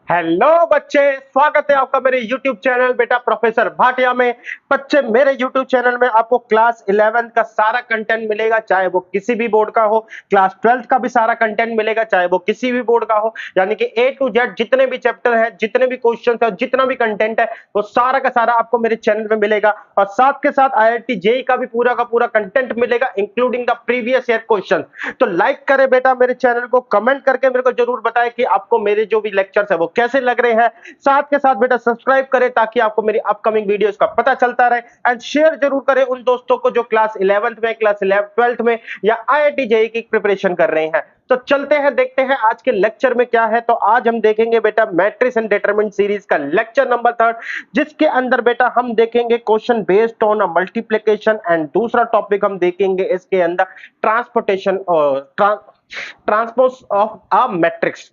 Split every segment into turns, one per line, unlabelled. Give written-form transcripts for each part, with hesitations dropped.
Hello बच्चे, स्वागत है आपका मेरे YouTube चैनल बेटा प्रोफेसर भाटिया में। बच्चे, मेरे YouTube चैनल में आपको क्लास 11 का सारा कंटेंट मिलेगा, चाहे वो किसी भी बोर्ड का हो। क्लास 12 का भी सारा कंटेंट मिलेगा, चाहे वो किसी भी बोर्ड का हो। यानी कि A to Z जितने भी चैप्टर है, जितने भी क्वेश्चन है, जितना भी कंटेंट है, वो सारा का सारा आपको मेरे चैनल में मिलेगा। और साथ के साथ IIT JEE का भी पूरा का पूरा कंटेंट मिलेगा, including the previous year question. तो लाइक करें बेटा मेरे चैनल को, कमेंट करके मेरे को जरूर बताएं कि आपको मेरे जो भी लेक्चर्स है वो कैसे लग रहे हैं। साथ के साथ बेटा सब्सक्राइब करें ताकि आपको मेरी अपकमिंग वीडियोस का पता चलता रहे। एंड शेयर जरूर करें उन दोस्तों को जो क्लास 11th में, क्लास 12th में या IIT JEE की प्रिपरेशन कर रहे हैं। तो चलते हैं, देखते हैं आज के लेक्चर में क्या है। तो आज हम देखेंगे बेटा मैट्रिक्स एंड डिटरमिनेंट सीरीज का लेक्चर नंबर 3, जिसके अंदर बेटा हम देखेंगे question based on a multiplication. And दूसरा टॉपिक हम देखेंगे इसके अंदर ट्रांसपोर्टेशन और transpose of a matrix,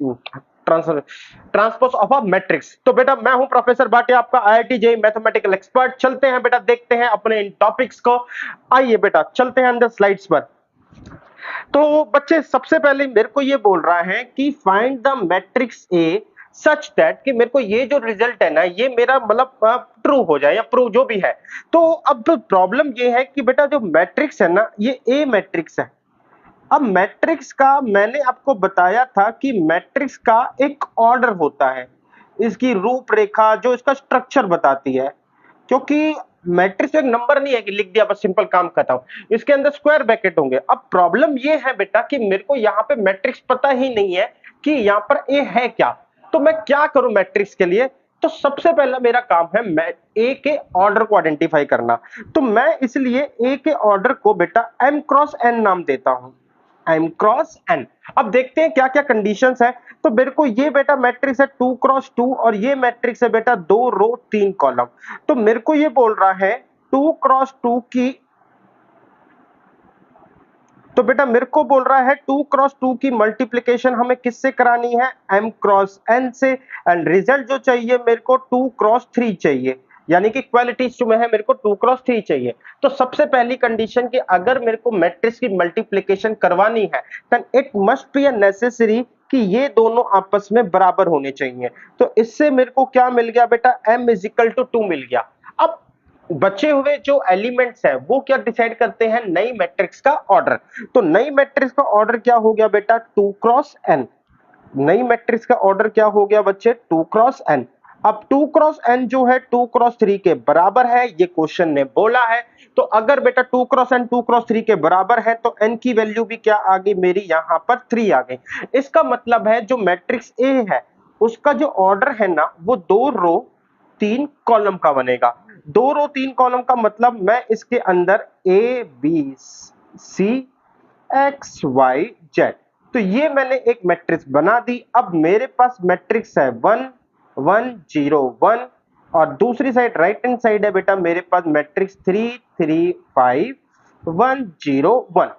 transpose of a matrix. तो बेटा मैं हूं प्रोफेसर भाटिया, आपका IIT JEE मैथमेटिकल एक्सपर्ट। चलते हैं बेटा, देखते हैं अपने इन टॉपिक्स को। आइए बेटा चलते हैं अंदर स्लाइड्स पर। तो बच्चे, सबसे पहले मेरे को ये बोल रहा है कि find the matrix A such that, कि मेरे को ये जो रिजल्ट है ना, ये मेरा मतलब ट्रू हो जाए या प्रूव जो भी है। तो अब प्रॉब्लम ये है कि बेटा जो मैट्रिक्स है ना, ये ए मैट्रिक्स है। अब मैट्रिक्स का मैंने आपको बताया था कि मैट्रिक्स का एक ऑर्डर होता है, इसकी रूपरेखा जो इसका स्ट्रक्चर बताती है। क्योंकि मैट्रिक्स एक नंबर नहीं है कि लिख दिया बस सिंपल काम खत्म। इसके अंदर स्क्वायर ब्रैकेट होंगे। अब प्रॉब्लम ये है बेटा कि मेरे को यहाँ पे मैट्रिक्स पता ही नहीं है कि यहाँ पर ए है क्या। तो मैं क्या करूं मैट्रिक्स के लिए? तो सबसे पहला मेरा काम है ए के ऑर्डर को आइडेंटिफाई करना। तो मैं इसलिए ए के ऑर्डर को बेटा m क्रॉस n नाम देता हूं, m क्रॉस n। अब देखते हैं क्या क्या कंडीशंस है। तो मेरे को ये बेटा मैट्रिक्स है 2 क्रॉस 2 और ये मैट्रिक्स है बेटा 2 रो 3 कॉलम। तो मेरे को ये बोल रहा है 2 क्रॉस 2 की, तो बेटा मेरे को बोल रहा है 2 क्रॉस 2 की मल्टीप्लिकेशन हमें किससे करानी है? m क्रॉस n से। एंड रिजल्ट जो चाहिए मेरे को 2 क्रॉस 3 चाहिए, यानी कि इक्वालिटी इश्यू में है, मेरे को 2 क्रॉस 3 चाहिए। तो सबसे पहली कंडीशन कि अगर मेरे को मैट्रिक्स की मल्टीप्लिकेशन करवानी है, then it must be a necessary कि ये दोनों आपस में बराबर होने चाहिए। तो इससे मेरे को क्या मिल गया बेटा? m इज इक्वल टू 2 मिल गया। अब बचे हुए जो एलिमेंट्स है वो क्या डिसाइड करते हैं? नई मैट्रिक्स का ऑर्डर। तो नई मैट्रिक्स का ऑर्डर क्या हो गया बेटा? 2 क्रॉस n। नई मैट्रिक्स का ऑर्डर क्या हो गया बच्चे? 2 क्रॉस n। अब 2 क्रॉस n जो है 2 क्रॉस 3 के बराबर है, ये क्वेश्चन ने बोला है। तो अगर बेटा 2 क्रॉस n 2 क्रॉस 3 के बराबर है तो n की वैल्यू भी क्या आ गई मेरी? यहां पर 3 आ गई। इसका मतलब है जो मैट्रिक्स A है उसका जो ऑर्डर है ना, वो 2 रो 3 कॉलम का बनेगा। 2 रो 3 कॉलम का मतलब मैं इसके अंदर A B C X Y Z, तो ये मैंने एक मैट्रिक्स बना दी। अब मेरे पास मैट्रिक्स है 1 1 0 1 और दूसरी साइड राइट हैंड साइड है बेटा मेरे पास मैट्रिक्स 3 3 5 1 0 1।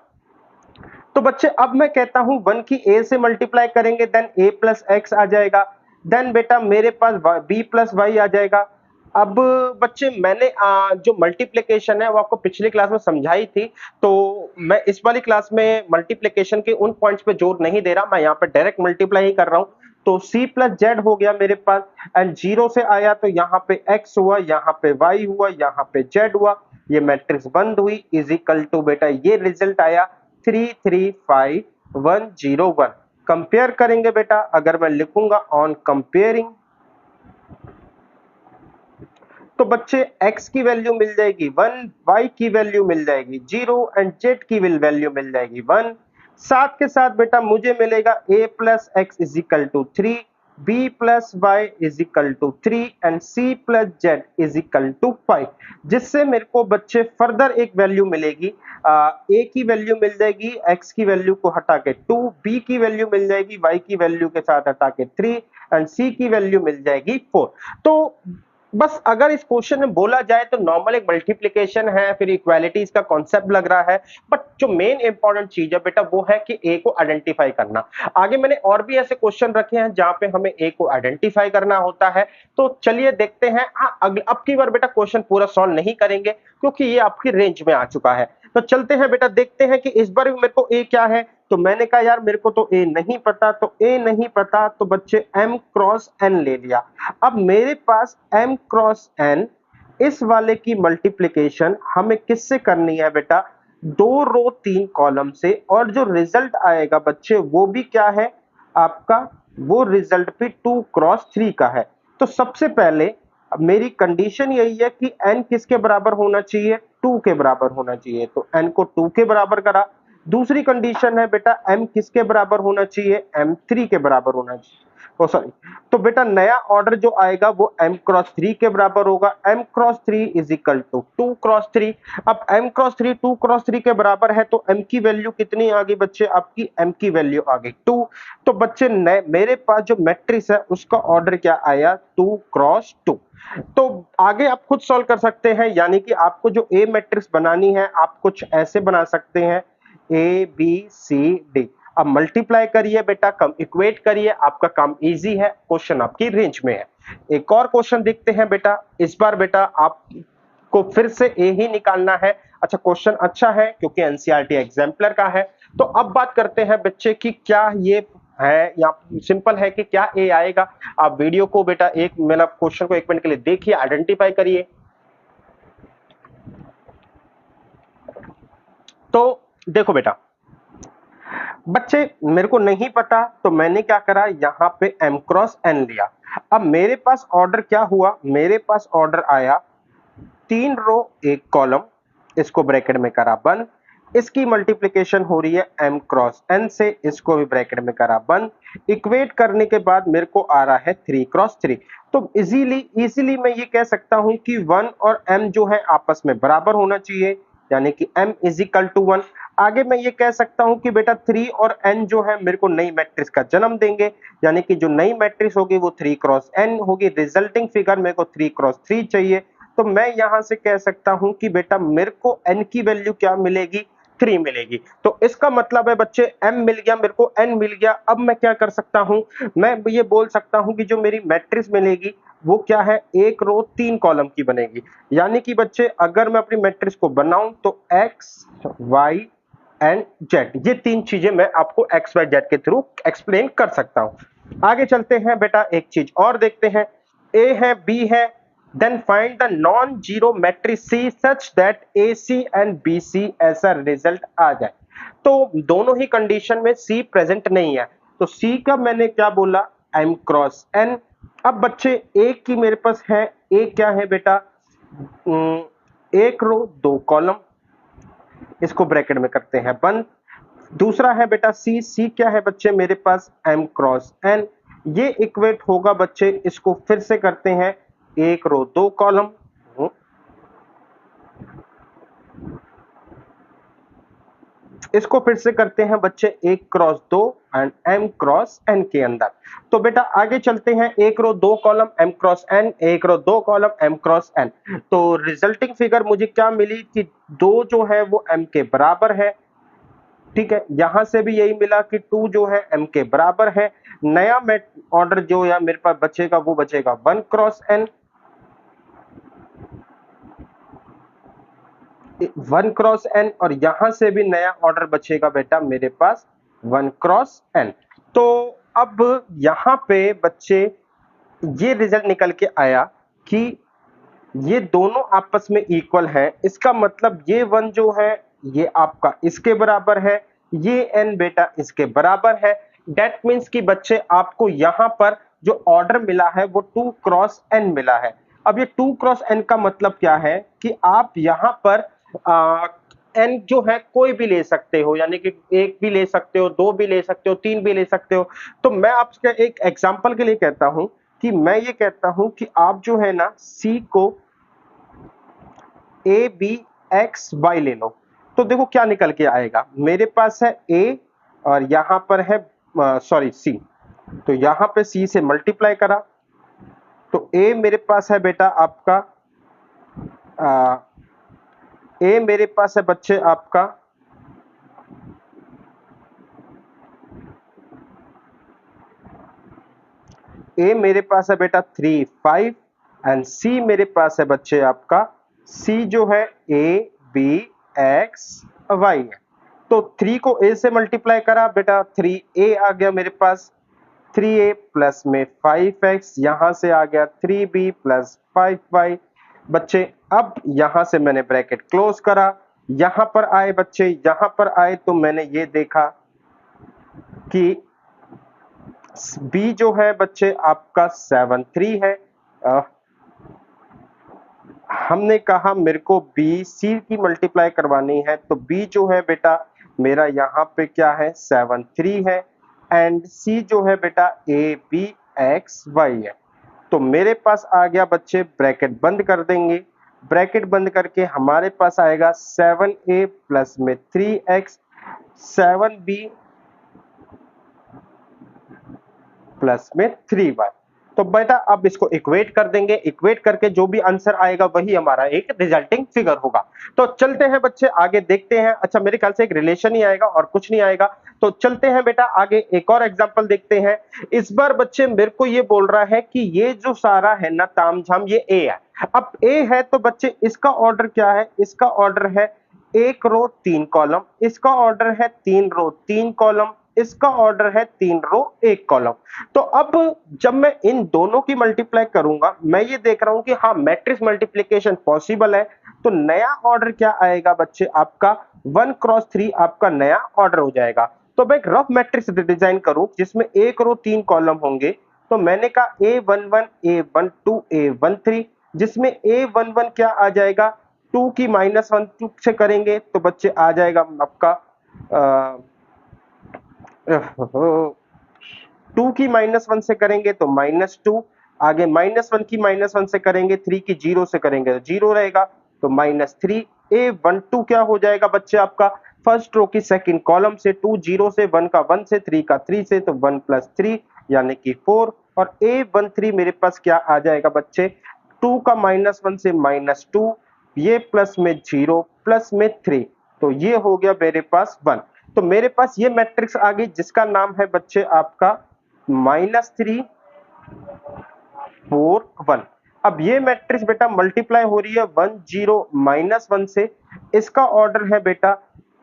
तो बच्चे अब मैं कहता हूं 1 की a से मल्टीप्लाई करेंगे देन a प्लस एक्स आ जाएगा। देन बेटा मेरे पास b प्लस वाई आ जाएगा। अब बच्चे मैंने जो मल्टीप्लिकेशन है वो आपको पिछली क्लास में समझाई थी, तो मैं इस वाली क्लास में मल्टीप्लिकेशन के उन पॉइंट्स पे जोर नहीं दे रहा, मैं यहाँ पे डायरेक्ट मल्टीप्लाई ही कर रहा हूँ। तो c प्लस जेड हो गया मेरे पास, एंड जीरो से आया तो यहाँ पे x हुआ, यहाँ पे y हुआ, यहाँ पे z हुआ, ये मैट्रिक्स बंद हुई, इज इक्वल टू बेटा ये रिजल्ट आया 3 3 5 1 0 1। कंपेयर करेंगे बेटा, अगर मैं लिखूंगा ऑन कंपेयरिंग, तो बच्चे x की वैल्यू मिल जाएगी 1, y की वैल्यू मिल जाएगी 0 एंड z की वैल्यू मिल जाएगी 1। साथ के साथ बेटा मुझे मिलेगा a plus x is equal to 3, b plus y is equal to 3 and c plus z is equal to 5, जिससे मेरे को बच्चे फर्दर एक वैल्यू मिलेगी। a की वैल्यू मिल जाएगी x की वैल्यू को हटा के 2, b की वैल्यू मिल जाएगी y की वैल्यू के साथ हटा के 3 एंड c की वैल्यू मिल जाएगी 4। तो बस अगर इस क्वेश्चन में बोला जाए तो नॉर्मल एक मल्टीप्लिकेशन है, फिर इक्वालिटीज का कॉन्सेप्ट लग रहा है, बट जो मेन इंपॉर्टेंट चीज है बेटा वो है कि ए को आइडेंटिफाई करना। आगे मैंने और भी ऐसे क्वेश्चन रखे हैं जहां पे हमें ए को आइडेंटिफाई करना होता है। तो चलिए देखते हैं। अब की बार बेटा क्वेश्चन पूरा सॉल्व नहीं करेंगे क्योंकि ये आपकी रेंज में आ चुका है। तो चलते हैं बेटा, देखते हैं कि इस बार भी मेरे को ए क्या है। तो मैंने कहा यार मेरे को तो ए नहीं पता, तो ए नहीं पता तो बच्चे m क्रॉस n ले लिया। अब मेरे पास m क्रॉस n, इस वाले की मल्टीप्लिकेशन हमें किससे करनी है बेटा, 2 रो 3 कॉलम से, और जो रिजल्ट आएगा बच्चे वो भी क्या है आपका, वो रिजल्ट भी 2 क्रॉस 3 का है। तो सबसे पहले मेरी कंडीशन यही है कि n किसके बराबर होना चाहिए, 2 के बराबर होना चाहिए, तो n को 2 के बराबर करा। दूसरी कंडीशन है बेटा m किसके बराबर होना चाहिए, m 3 के बराबर होना चाहिए, ओ सॉरी। तो बेटा नया ऑर्डर जो आएगा वो m क्रॉस 3 के बराबर होगा, m cross 3 is equal to 2 cross 3। अब m क्रॉस 3 2 क्रॉस 3 के बराबर है, तो m की वैल्यू कितनी आ गई बच्चे, आपकी m की वैल्यू आ गई 2। तो बच्चे मेरे पास जो मैट्रिक्स है उसका ऑर्डर क्या आया, 2 क्रॉस 2। तो आगे आप खुद सॉल्व कर सकते हैं, यानी कि आपको जो ए मैट्रिक्स बनानी है आप कुछ ऐसे बना सकते हैं, ए बी सी डी। अब मल्टीप्लाई करिए बेटा, कम इक्वेट करिए, आपका काम इजी है, क्वेश्चन आपकी रेंज में है। एक और क्वेश्चन देखते हैं बेटा, इस बार बेटा आपको फिर से ए ही निकालना है। अच्छा क्वेश्चन अच्छा है क्योंकि एनसीईआरटी एग्जाम्पलर का है। तो अब बात करते हैं बच्चे कि क्या ये है या सिंपल है कि क्या ए आएगा। आप वीडियो को बेटा एक मतलब क्वेश्चन को 1 मिनट के लिए देखिए, आइडेंटिफाई करिए। तो देखो बेटा बच्चे, मेरे को नहीं पता तो मैंने क्या करा, यहां पे m क्रॉस n लिया। अब मेरे पास ऑर्डर क्या हुआ, मेरे पास ऑर्डर आया 3 रो 1 कॉलम, इसको ब्रैकेट में करा बंद, इसकी मल्टीप्लिकेशन हो रही है m क्रॉस n से, इसको भी ब्रैकेट में करा बंद। इक्वेट करने के बाद मेरे को आ रहा है 3 क्रॉस 3। तो इजीली मैं ये कह सकता हूं कि 1 और m जो है आपस में बराबर होना चाहिए, यानी कि m इज इक्वल टू 1। आगे मैं ये कह सकता हूं कि बेटा 3 और n जो है मेरे को नई मैट्रिक्स का जन्म देंगे, यानी कि जो नई मैट्रिक्स होगी वो 3 क्रॉस n होगी। रिजल्टिंग फिगर मेरे को 3 क्रॉस 3 चाहिए। तो मैं यहां से कह सकता हूं कि बेटा मेरे को n की वैल्यू क्या मिलेगी, 3 मिलेगी। तो इसका मतलब है बच्चे m मिल गया, मेरे को n मिल गया। अब मैं क्या कर सकता हूं, मैं ये बोल सकता हूं कि जो मेरी मैट्रिक्स मिलेगी वो क्या है, 1 रो 3 कॉलम की बनेगी। यानी कि बच्चे अगर मैं अपनी मैट्रिक्स को बनाऊं तो x y एंड z, ये 3 चीजें मैं आपको x y z के थ्रू एक्सप्लेन कर सकता हूं। आगे चलते हैं बेटा, एक चीज और देखते हैं, a है b है, then find the non-zero matrix C such that AC and BC ऐसा रिजल्ट आ जाए। तो दोनों ही कंडीशन में C प्रेजेंट नहीं है, तो C का मैंने क्या बोला, M क्रॉस N। अब बच्चे A की मेरे पास है, A क्या है बेटा, 1 रो 2 कॉलम, इसको ब्रैकेट में करते हैं बंद। दूसरा है बेटा C क्या है बच्चे मेरे पास, M क्रॉस N। ये इक्वेट होगा बच्चे, इसको फिर से करते हैं, 1 रो 2 कॉलम, इसको फिर से करते हैं बच्चे 1 cross 2 and m cross n के अंदर। तो बेटा आगे चलते हैं, 1 रो 2 कॉलम m क्रॉस n, 1 रो 2 कॉलम m क्रॉस n। तो रिजल्टिंग फिगर मुझे क्या मिली कि 2 जो है वो m के बराबर है, ठीक है। यहां से भी यही मिला कि 2 जो है m के बराबर है। नया ऑर्डर जो या मेरे पास बचेगा वो बचेगा 1 क्रॉस n, 1 क्रॉस n, और यहां से भी नया ऑर्डर बचेगा बेटा मेरे पास 1 क्रॉस n। तो अब यहां पे बच्चे ये रिजल्ट निकल के आया कि ये दोनों आपस में इक्वल हैं। इसका मतलब ये 1 जो है ये आपका इसके बराबर है, ये n बेटा इसके बराबर है। दैट मीन्स कि बच्चे आपको यहां पर जो ऑर्डर मिला है वो 2 क्रॉस n मिला है। अब ये 2 क्रॉस n का मतलब क्या है कि आप यहां पर n जो है कोई भी ले सकते हो, यानी कि 1 भी ले सकते हो, 2 भी ले सकते हो, 3 भी ले सकते हो। तो मैं आपके एक एग्जांपल के लिए कहता हूं कि मैं ये कहता हूं कि आप जो है ना C को ए बी एक्स वाई ले लो। तो देखो क्या निकल के आएगा, मेरे पास है A और यहां पर है सॉरी C, तो यहां पे C से मल्टीप्लाई करा तो A मेरे पास है बेटा आपका A मेरे पास है बच्चे आपका A मेरे पास है बेटा 3 5 एंड C मेरे पास है बच्चे आपका C जो है A B एक्स वाई है। तो 3 को a से मल्टीप्लाई करा बेटा, 3a आ गया मेरे पास, 3a प्लस में 5x, यहां से आ गया 3b प्लस 5y। बच्चे अब यहां से मैंने ब्रैकेट क्लोज करा, यहां पर आए बच्चे, यहां पर आए तो मैंने ये देखा कि b जो है बच्चे आपका 7 3 है। हमने कहा मेरे को b c की मल्टीप्लाई करवानी है, तो b जो है बेटा मेरा यहाँ पे क्या है 7 3 है, एंड c जो है बेटा a b x y है। तो मेरे पास आ गया बच्चे, ब्रैकेट बंद कर देंगे, ब्रैकेट बंद करके हमारे पास आएगा 7a प्लस में 3x 7b प्लस में 3y। तो बेटा अब इसको इक्वेट कर देंगे, इक्वेट करके जो भी आंसर आएगा वही हमारा एक रिजल्टिंग फिगर होगा। तो चलते हैं बच्चे आगे देखते हैं। अच्छा मेरे ख्याल से एक रिलेशन ही आएगा और कुछ नहीं आएगा, तो चलते हैं बेटा आगे एक और एग्जांपल देखते हैं। इस बार बच्चे मेरे को ये बोल रहा है कि ये जो सारा है ना तामझाम ये ए है। अब ए है तो बच्चे इसका ऑर्डर क्या है, इसका ऑर्डर है 1 रो 3 कॉलम, इसका ऑर्डर है 3 रो 3 कॉलम, इसका ऑर्डर है 3 रो 1 कॉलम। तो अब जब मैं इन दोनों की मल्टीप्लाई करूंगा, मैं ये देख रहा हूं कि हाँ मैट्रिक्स मल्टीप्लिकेशन पॉसिबल है। तो नया ऑर्डर क्या आएगा बच्चे आपका 1 क्रॉस 3 आपका नया ऑर्डर हो जाएगा। तो मैं एक रफ मैट्रिक्स डिजाइन करूं जिसमें 1 रो 3 कॉलम होंगे, तो मैंने कहा A11 A12 A13, जिसमें A11 क्या आ जाएगा 2 की -1 2 से करेंगे तो बच्चे आ जाएगा आपका 2 की -1 से करेंगे तो -2, आगे -1 की -1 से करेंगे, 3 की 0 से करेंगे तो 0 रहेगा, तो -3। A12 क्या हो जाएगा बच्चे आपका फर्स्ट रो की सेकंड कॉलम से 2 0 से 1 का 1 से 3 का 3 से, तो 1 + 3 यानी कि 4। और A13 मेरे पास क्या आ जाएगा बच्चे 2 का -1 से -2, ये प्लस में 0 प्लस में 3, तो ये हो गया मेरे पास 1। तो मेरे पास ये मैट्रिक्स आ गई जिसका नाम है बच्चे आपका -3 4 1। अब ये मैट्रिक्स बेटा मल्टीप्लाई हो रही है 1 0 -1 से, इसका ऑर्डर है बेटा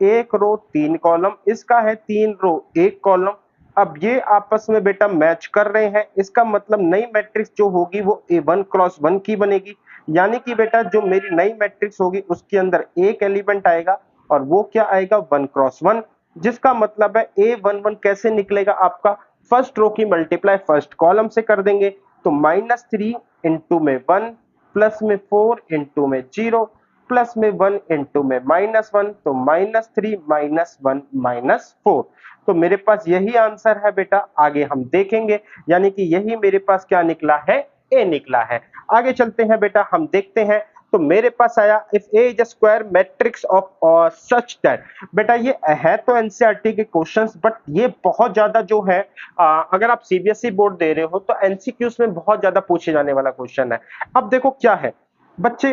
1 रो 3 कॉलम, इसका है 3 रो 1 कॉलम। अब ये आपस में बेटा मैच कर रहे हैं, इसका मतलब नई मैट्रिक्स जो होगी वो A1 क्रॉस 1 की बनेगी, यानी कि बेटा जो मेरी नई मैट्रिक्स होगी उसके अंदर एक एलिमेंट आएगा और वो क्या आएगा 1 क्रॉस 1, जिसका मतलब है A11 कैसे निकलेगा आपका फर्स्ट रो की मल्टीप्लाई फर्स्ट कॉलम से कर देंगे, तो -3 इंटू में 1 प्लस में 4 इंटू में 0 प्लस में 1 इंटू में -1, तो -3 -1 -4। तो मेरे पास यही आंसर है बेटा, आगे हम देखेंगे, यानी कि यही मेरे पास क्या निकला है ए निकला है। आगे चलते हैं बेटा हम देखते हैं। तो मेरे पास आया if A is a square matrix of such that, बेटा ये है तो एनसीईआरटी के क्वेश्चंस, बट ये बहुत ज्यादा जो है अगर आप सीबीएसई बोर्ड दे रहे हो तो एमसीक्यूज में बहुत ज्यादा पूछे जाने वाला क्वेश्चन है। अब देखो क्या है बच्चे,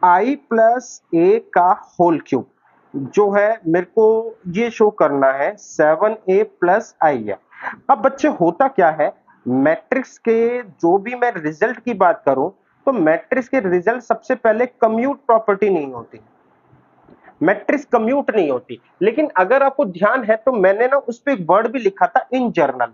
i प्लस ए का होल क्यूब जो है मेरे को ये शो करना है 7a प्लस आई है। अब बच्चे होता क्या है, मैट्रिक्स के जो भी मैं रिजल्ट की बात करूं तो मैट्रिक्स के रिजल्ट सबसे पहले कम्यूट प्रॉपर्टी नहीं होती, मैट्रिक्स कम्यूट नहीं होती। लेकिन अगर आपको ध्यान है तो मैंने ना उस पर एक वर्ड भी लिखा था इन जर्नल,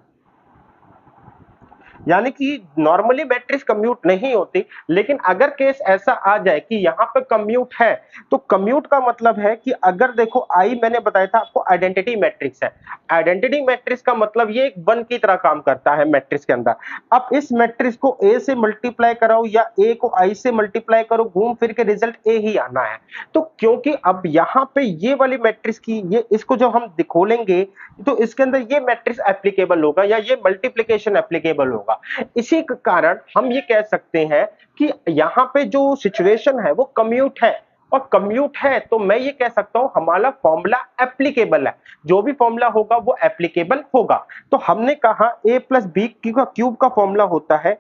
यानी कि नॉर्मली मैट्रिक्स कम्यूट नहीं होती, लेकिन अगर केस ऐसा आ जाए कि यहां पे कम्यूट है, तो कम्यूट का मतलब है कि अगर देखो आई मैंने बताया था आपको आइडेंटिटी मैट्रिक्स है, आइडेंटिटी मैट्रिक्स का मतलब ये एक वन की तरह काम करता है मैट्रिक्स के अंदर। अब इस मैट्रिक्स को ए से मल्टीप्लाई कराओ या ए को आई से मल्टीप्लाई करो, घूम फिर के रिजल्ट ए ही आना है। तो क्योंकि अब यहाँ पे ये वाली मैट्रिक्स की ये इसको जो हम खोलेंगे तो इसके अंदर ये मैट्रिक्स एप्लीकेबल होगा या ये मल्टीप्लिकेशन एप्लीकेबल होगा। इसी के कारण हम ये कह सकते हैं कि यहाँ पे जो सिचुएशन है वो कम्यूट है, और कम्यूट है तो मैं ये कह सकता हूं हमारा फॉर्मूला एप्लीकेबल है, जो भी फॉर्मूला होगा वो एप्लीकेबल होगा। तो हमने कहा a प्लस बी का क्यूब का फॉर्मूला होता है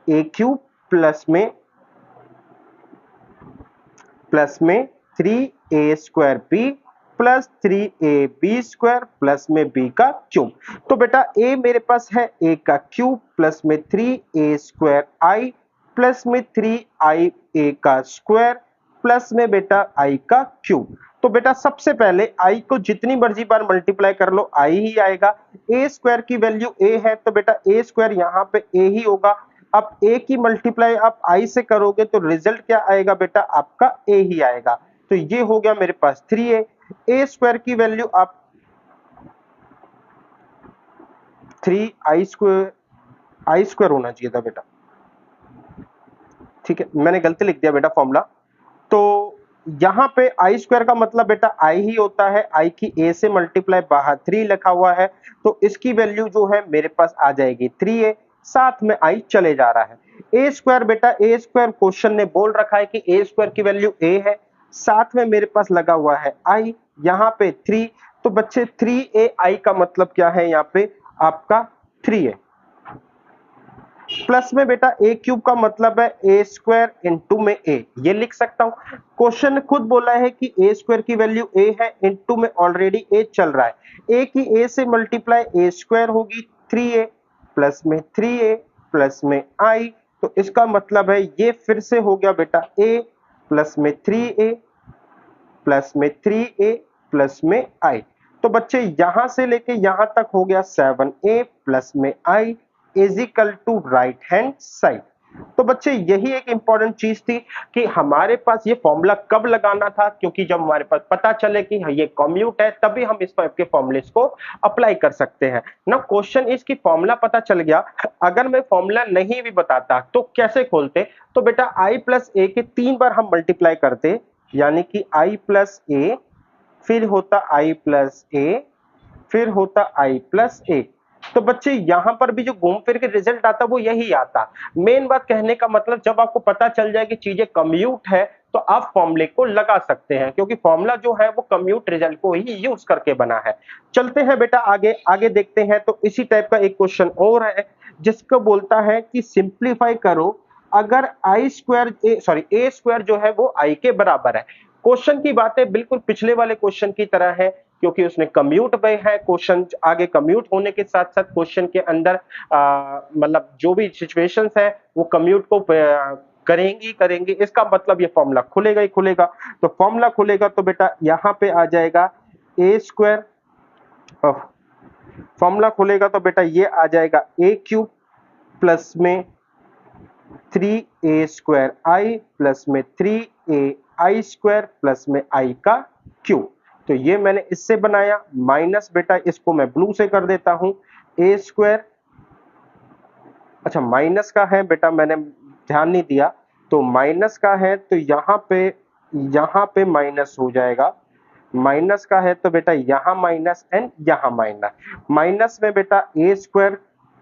a क्यूब प्लस में 3a square b plus 3ab square plus में b का क्यूब। तो बेटा a मेरे पास है a का क्यूब प्लस में 3a स्क्वायर i प्लस में 3ia का स्क्वायर प्लस में बेटा आई का क्यूब। तो बेटा सबसे पहले आई को जितनी मर्जी बार मल्टीप्लाई कर लो आई ही आएगा। ए स्क्वायर की वैल्यू ए है तो बेटा ए स्क्वायर यहाँ पे ए ही होगा। अब ए की मल्टीप्लाई आप आई से करोगे तो रिजल्ट क्या आएगा बेटा, आपका ए ही आएगा। तो ये हो गया मेरे पास 3a। ए स्क्वायर की वैल्यू आप 3i स्क्वायर होना चाहिए था बेटा, ठीक है मैंने गलती लिख दिया बेटा फॉर्मूला। तो यहाँ पे आई स्क्वायर का मतलब बेटा आई ही होता है, आई की ए से मल्टीप्लाई बाहर 3 लिखा हुआ है तो इसकी वैल्यू जो है मेरे पास आ जाएगी 3a, साथ में आई चले जा रहा है। ए स्क्वायर बेटा ए स्क्वायर क्वेश्चन ने बोल रखा है कि ए स्क्वायर की वैल्यू ए है, साथ में मेरे पास लगा हुआ है आई, यहाँ पे 3। तो बच्चे 3a आई का मतलब क्या है, यहाँ पे आपका 3a प्लस में बेटा ए क्यूब का मतलब है ए स्क्वायर इंटू में ए, ये लिख सकता हूं। क्वेश्चन ने खुद बोला है कि ए स्क्वायर की वैल्यू ए है, इंटू में ऑलरेडी ए चल रहा है, ए की ए से मल्टीप्लाई ए स्क्वायर होगी 3a प्लस में 3a प्लस में आई। तो इसका मतलब है ये फिर से हो गया बेटा a प्लस में 3a प्लस में 3a प्लस में आई। तो बच्चे यहां से लेके यहां तक हो गया 7a प्लस में i is equal to right hand side. तो बच्चे यही एक इंपॉर्टेंट चीज थी कि हमारे पास ये फॉर्मूला कब लगाना था, क्योंकि जब हमारे पास पता चले कि ये कम्यूट है तभी हम इस टाइप के फॉर्मूलेस को अप्लाई कर सकते हैं ना। क्वेश्चन इसकी फॉर्मूला पता चल गया, अगर मैं फॉर्मूला नहीं भी बताता तो कैसे खोलते, तो बेटा आई प्लस ए के 3 बार हम मल्टीप्लाई करते, यानी कि आई प्लस ए, फिर होता आई प्लस ए, फिर होता आई प्लस ए। तो बच्चे यहां पर भी जो घूम फिर के रिजल्ट आता वो यही आता। मेन बात कहने का मतलब जब आपको पता चल जाए कि चीजें कम्यूट है तो आप फॉर्मूले को लगा सकते हैं, क्योंकि फॉर्मूला जो है वो कम्यूट रिजल्ट को ही यूज करके बना है। चलते हैं बेटा आगे आगे देखते हैं। तो इसी टाइप का एक क्वेश्चन और है जिसको बोलता है कि सिंप्लीफाई करो अगर आई स्क्वायर ए स्क्वायर जो है वो आई के बराबर है। क्वेश्चन की बातें बिल्कुल पिछले वाले क्वेश्चन की तरह है, क्योंकि उसने कम्यूट पे है। क्वेश्चन आगे कम्यूट होने के साथ साथ क्वेश्चन के अंदर मतलब जो भी सिचुएशंस है वो कम्यूट को करेंगी, इसका मतलब ये फॉर्मूला खुलेगा ही खुलेगा। तो फॉर्मूला खुलेगा तो बेटा यहाँ पे आ जाएगा ए स्क्वायर, फॉर्मूला खुलेगा तो बेटा ये आ जाएगा ए क्यूब प्लस में 3a स्क्वायर आई प्लस में 3a आई स्क्वायर प्लस में आई का क्यूब। तो ये मैंने इससे बनाया, माइनस बेटा इसको मैं ब्लू से कर देता हूं, ए स्क्वायर, अच्छा माइनस का है बेटा मैंने ध्यान नहीं दिया, तो माइनस का है तो यहाँ पे माइनस हो जाएगा, माइनस का है तो बेटा यहाँ माइनस एंड यहाँ माइनस, माइनस में बेटा ए स्क्वायर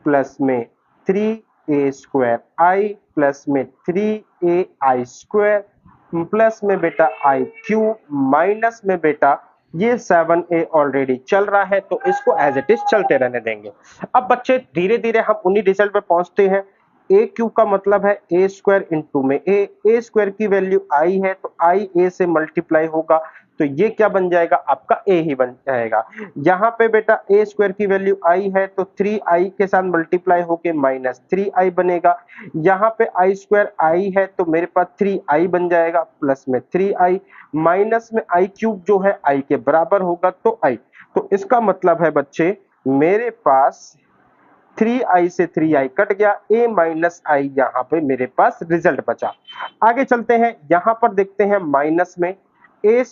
प्लस में 3a स्क्वायर आई प्लस में 3a आई स्क्वायर प्लस में बेटा आई क्यूब, माइनस में बेटा ये 7a ऑलरेडी चल रहा है तो इसको एज इट इज चलते रहने देंगे। अब बच्चे धीरे धीरे हम उन्हीं रिजल्ट पे पहुंचते हैं। ए क्यूब का मतलब है ए स्क्वायर इंटू में ए स्क्वायर की वैल्यू आई है तो आई ए से मल्टीप्लाई होगा तो ये क्या बन जाएगा, आपका ए ही बन जाएगा। यहाँ पे बेटा ए स्क्वायर की वैल्यू आई है तो 3i के साथ मल्टीप्लाई होके माइनस 3i बनेगा। यहाँ पे आई स्क्वायर आई है तो मेरे पास 3i बन जाएगा प्लस में 3i, माइनस में आई क्यूब जो है आई के बराबर होगा तो आई। तो इसका मतलब है बच्चे मेरे पास 3i से 3i कट गया, a माइनस आई यहाँ पे मेरे पास रिजल्ट बचा। आगे चलते हैं, यहाँ पर देखते हैं माइनस में a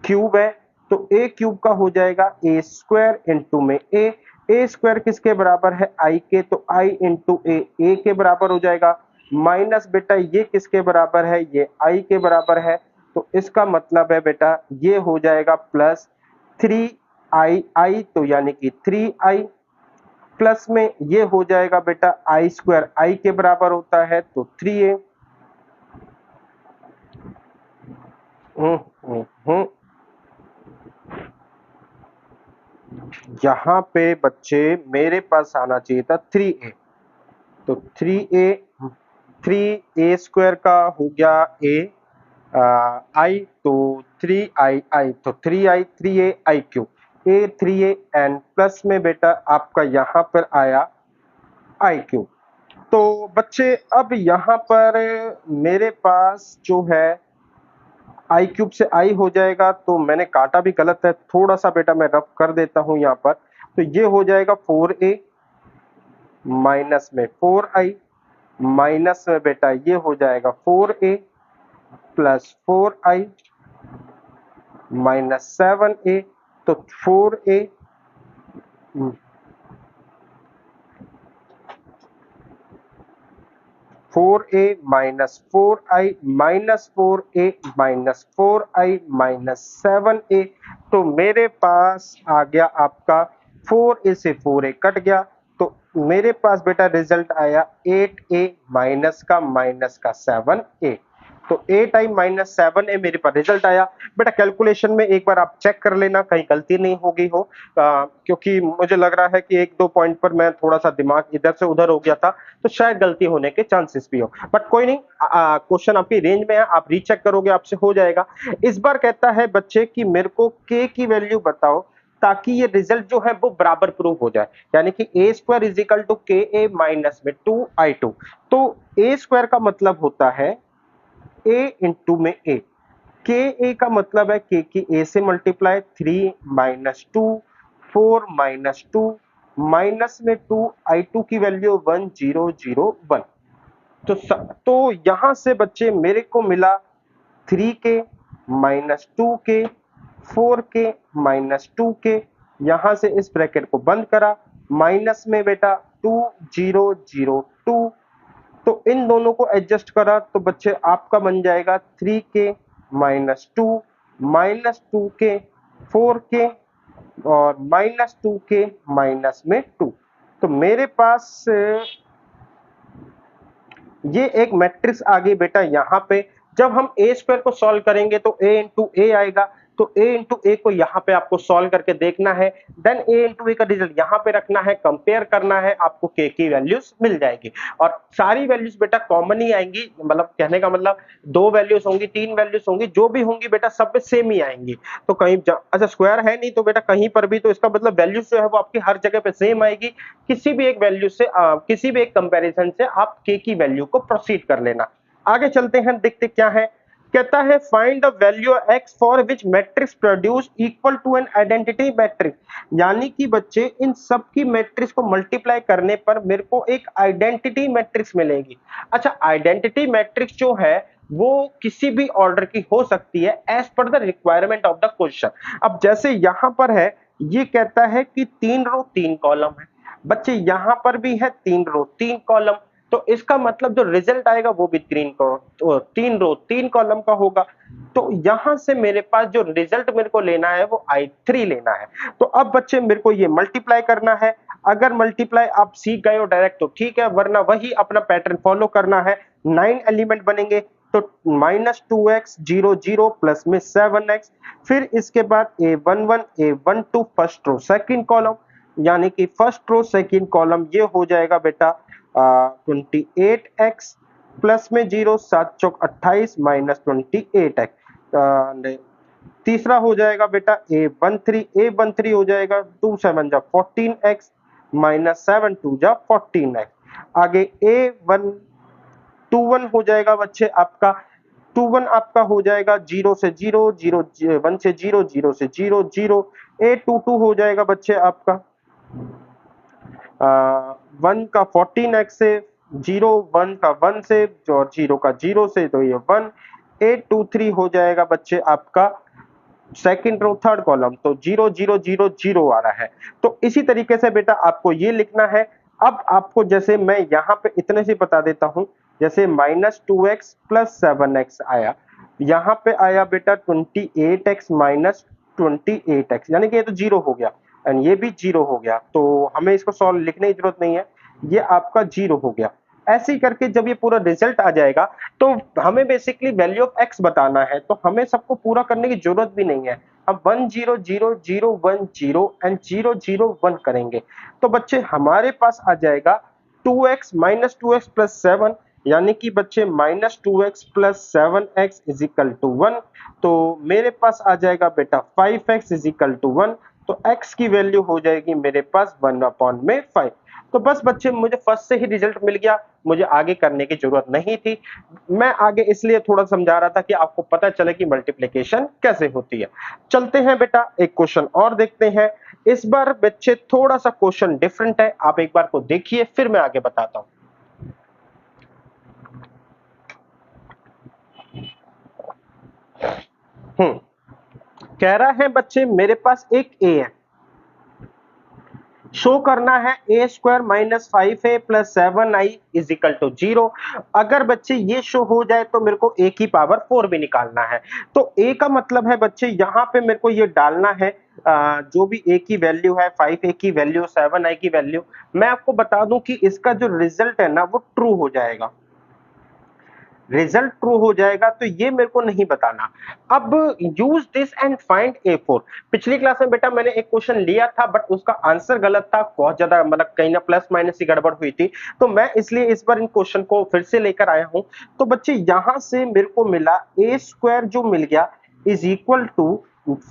क्यूब है तो a क्यूब का हो जाएगा a स्क्वायर इंटू में a स्क्वायर किसके बराबर है i के, तो i इंटू a के बराबर हो जाएगा, माइनस बेटा ये किसके बराबर है, ये i के बराबर है तो इसका मतलब है बेटा ये हो जाएगा प्लस 3i तो यानी कि 3i प्लस में ये हो जाएगा बेटा आई स्क्वायर आई के बराबर होता है तो 3a। यहाँ पे बच्चे मेरे पास आना चाहिए था 3a, तो 3a स्क्वायर का हो गया आई तो 3i तो 3i 3a I cube a 3a and plus में बेटा आपका यहाँ पर आया आई क्यूब। तो बच्चे अब यहाँ पर मेरे पास जो है आई क्यूब से आई हो जाएगा, तो मैंने काटा भी गलत है, थोड़ा सा बेटा मैं रफ कर देता हूं यहाँ पर। तो ये हो जाएगा 4a माइनस में 4i माइनस में बेटा ये हो जाएगा 4a plus 4i minus 7a। तो 4a 4a minus 4i minus 4a minus 4i minus 7a। तो मेरे पास आ गया आपका 4a से 4a कट गया, तो मेरे पास बेटा रिजल्ट आया 8a माइनस का 7a। तो 8i माइनस 7a मेरे पास रिजल्ट आया। बेटा कैलकुलेशन में एक बार आप चेक कर लेना कहीं गलती नहीं हो गई हो, क्योंकि मुझे लग रहा है कि एक दो पॉइंट पर मैं थोड़ा सा दिमाग इधर से उधर हो गया था, तो शायद गलती होने के चांसेस भी हो, बट कोई नहीं, क्वेश्चन आपकी रेंज में है, आप रीचेक करोगे आपसे हो जाएगा। इस बार कहता है बच्चे कि मेरे को k की वैल्यू बताओ ताकि ये रिजल्ट जो है वो बराबर प्रूव हो जाए, यानी कि a square is equal to k a minus में 2i2। तो a स्क्वायर का मतलब होता है a इंटू में a, के ए का मतलब है के की ए से मल्टीप्लाई 3 माइनस 2 4 माइनस 2 माइनस में 2 i2 की वैल्यू 1001। तो यहां से बच्चे मेरे को मिला 3k minus 2k 4k minus 2k, यहां से इस ब्रैकेट को बंद करा, माइनस में बेटा 2002। तो इन दोनों को एडजस्ट करा तो बच्चे आपका बन जाएगा 3k minus 2 minus 2k 4k और माइनस 2k माइनस में 2। तो मेरे पास ये एक मैट्रिक्स आ गई बेटा। यहाँ पे जब हम ए स्क्वायर को सॉल्व करेंगे तो a इंटू ए आएगा, तो a इंटू ए को यहाँ पे आपको सॉल्व करके देखना है, देन a इंटू ए का रिजल्ट यहाँ पे रखना है, कंपेयर करना है, आपको k की वैल्यूज मिल जाएगी और सारी वैल्यूज बेटा कॉमन ही आएंगी। मतलब कहने का मतलब 2 वैल्यूज होंगी, 3 वैल्यूज होंगी, जो भी होंगी बेटा सब में सेम ही आएंगी। तो कहीं अच्छा स्क्वायर है नहीं तो बेटा कहीं पर भी, तो इसका मतलब वैल्यूज जो है वो आपकी हर जगह पे सेम आएगी। किसी भी एक वैल्यू से किसी भी एक कंपैरिजन से आप k की वैल्यू को प्रोसीड कर लेना। आगे चलते हैं, देखते क्या है। कहता है find the value x for which matrix produce equal to an identity matrix, यानी कि बच्चे इन सब की मैट्रिक्स को मल्टीप्लाई करने पर मेरे को एक आइडेंटिटी मैट्रिक्स मिलेगी। अच्छा आइडेंटिटी मैट्रिक्स जो है वो किसी भी ऑर्डर की हो सकती है as per the requirement of the question. अब जैसे यहां पर है, ये कहता है कि 3 रो 3 कॉलम है, बच्चे यहां पर भी है 3 रो 3 कॉलम, तो इसका मतलब जो रिजल्ट आएगा वो भी 3 रो 3 कॉलम का होगा। तो यहां से मेरे पास जो रिजल्ट मेरे को लेना है वो i3 लेना है। तो अब बच्चे मेरे को ये मल्टीप्लाई करना है, अगर मल्टीप्लाई आप सीख गए हो डायरेक्ट तो ठीक है, वरना वही अपना पैटर्न फॉलो करना है। 9 एलिमेंट बनेंगे, तो माइनस 2x 0 0 प्लस में 7x, फिर इसके बाद a11 a12 first row second column, यानी कि फर्स्ट रो सेकंड कॉलम ये हो जाएगा बेटा 28x प्लस में 0 7 चौक 28 माइनस 28x। तीसरा हो जाएगा बेटा a13 हो जाएगा 2 7 जा 14x माइनस 7 2 जा 14x। आगे a21 हो जाएगा बच्चे आपका 21 आपका हो जाएगा 0 से 0 0 1 से 0 0 से 0 0। a22 हो जाएगा बच्चे आपका 1 का 14x से 0 1 का 1 से और 0 का 0 से, तो ये 1। 823 हो जाएगा बच्चे आपका सेकंड रो थर्ड कॉलम, तो 0 0 0 0 आ रहा है। तो इसी तरीके से बेटा आपको ये लिखना है। अब आपको जैसे मैं यहाँ पे इतने से बता देता हूँ, जैसे माइनस 2x प्लस 7x आया, यहाँ पे आया बेटा 28x माइनस 28x, यानी कि ये तो 0 हो गया एंड ये भी 0 हो गया, तो हमें इसको सॉल्व लिखने की जरूरत नहीं है, ये आपका 0 हो गया। ऐसे ही करके जब ये पूरा रिजल्ट आ जाएगा तो हमें बेसिकली वैल्यू ऑफ x बताना है, तो हमें सबको पूरा करने की जरूरत भी नहीं है। हम 1 0 0 0 1 0 एंड 0 0 1 करेंगे, तो बच्चे हमारे पास आ जाएगा 2x माइनस 2x प्लस 7, यानी कि बच्चे minus 2x plus 7x is equal to 1। तो मेरे पास आ जाएगा बेटा 5x इज इक्वल टू 1, तो x की वैल्यू हो जाएगी मेरे पास 1/5। तो बस बच्चे मुझे फर्स्ट से ही रिजल्ट मिल गया, मुझे आगे करने की जरूरत नहीं थी। मैं आगे इसलिए थोड़ा समझा रहा था कि आपको पता चले कि मल्टीप्लिकेशन कैसे होती है। चलते हैं बेटा एक क्वेश्चन और देखते हैं। इस बार बच्चे थोड़ा सा क्वेश्चन डिफरेंट है, आप एक बार को देखिए फिर मैं आगे बताता हूं। कह रहा है बच्चे मेरे पास एक ए है, शो करना है a square minus 5a plus 7i is equal to 0। अगर बच्चे ये शो हो जाए तो मेरे को a की पावर 4 भी निकालना है। तो a का मतलब है बच्चे यहां पे मेरे को ये डालना है जो भी a की वैल्यू है, 5a की वैल्यू, 7i की वैल्यू। मैं आपको बता दूं कि इसका जो रिजल्ट है ना वो ट्रू हो जाएगा, रिजल्ट ट्रू हो जाएगा, तो ये मेरे को नहीं बताना। अब use this and find A4। पिछली क्लास में बेटा मैंने एक क्वेश्चन लिया था बट उसका आंसर गलत था, बहुत ज्यादा मतलब कहीं ना प्लस माइनस की गड़बड़ हुई थी, तो मैं इसलिए इस बार इन क्वेश्चन को फिर से लेकर आया हूं। तो बच्चे यहां से मेरे को मिला ए स्क्वायर जो मिल गया is equal to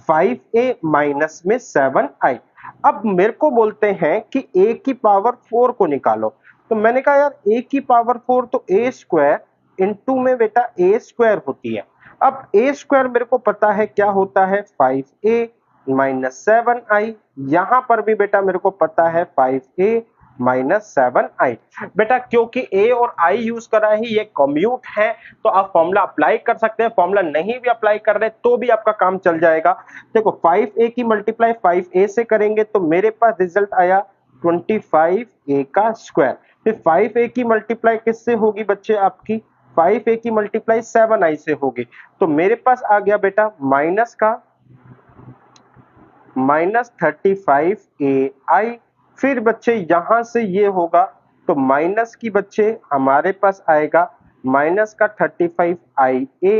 5a minus में 7i। अब मेरे को बोलते हैं कि a की पावर 4 को निकालो। तो मैंने कहा यार a की पावर 4 तो a स्क्वायर इनटू में बेटा ए स्क्वायर होती है। अब ए स्क्वायर मेरे को पता है क्या होता है, 5a माइनस 7i। यहां पर भी बेटा मेरे को पता है 5a माइनस 7i। बेटा क्योंकि a और i यूज करा है, ये कम्यूट है, तो आप फॉर्मूला अप्लाई कर सकते हैं। फॉर्मूला नहीं भी अप्लाई कर रहे तो भी आपका काम चल जाएगा। देखो 5a की मल्टीप्लाई 5a से करेंगे तो मेरे पास रिजल्ट आया 25a का स्क्वायर। फिर 5a की मल्टीप्लाई किससे होगी बच्चे, आपकी 5a की मल्टीप्लाई 7i से होगी। तो मेरे पास आ गया बेटा माइनस का माइनस 35ai। फिर बच्चे यहां से ये होगा तो माइनस की बच्चे हमारे पास आएगा माइनस का 35ia।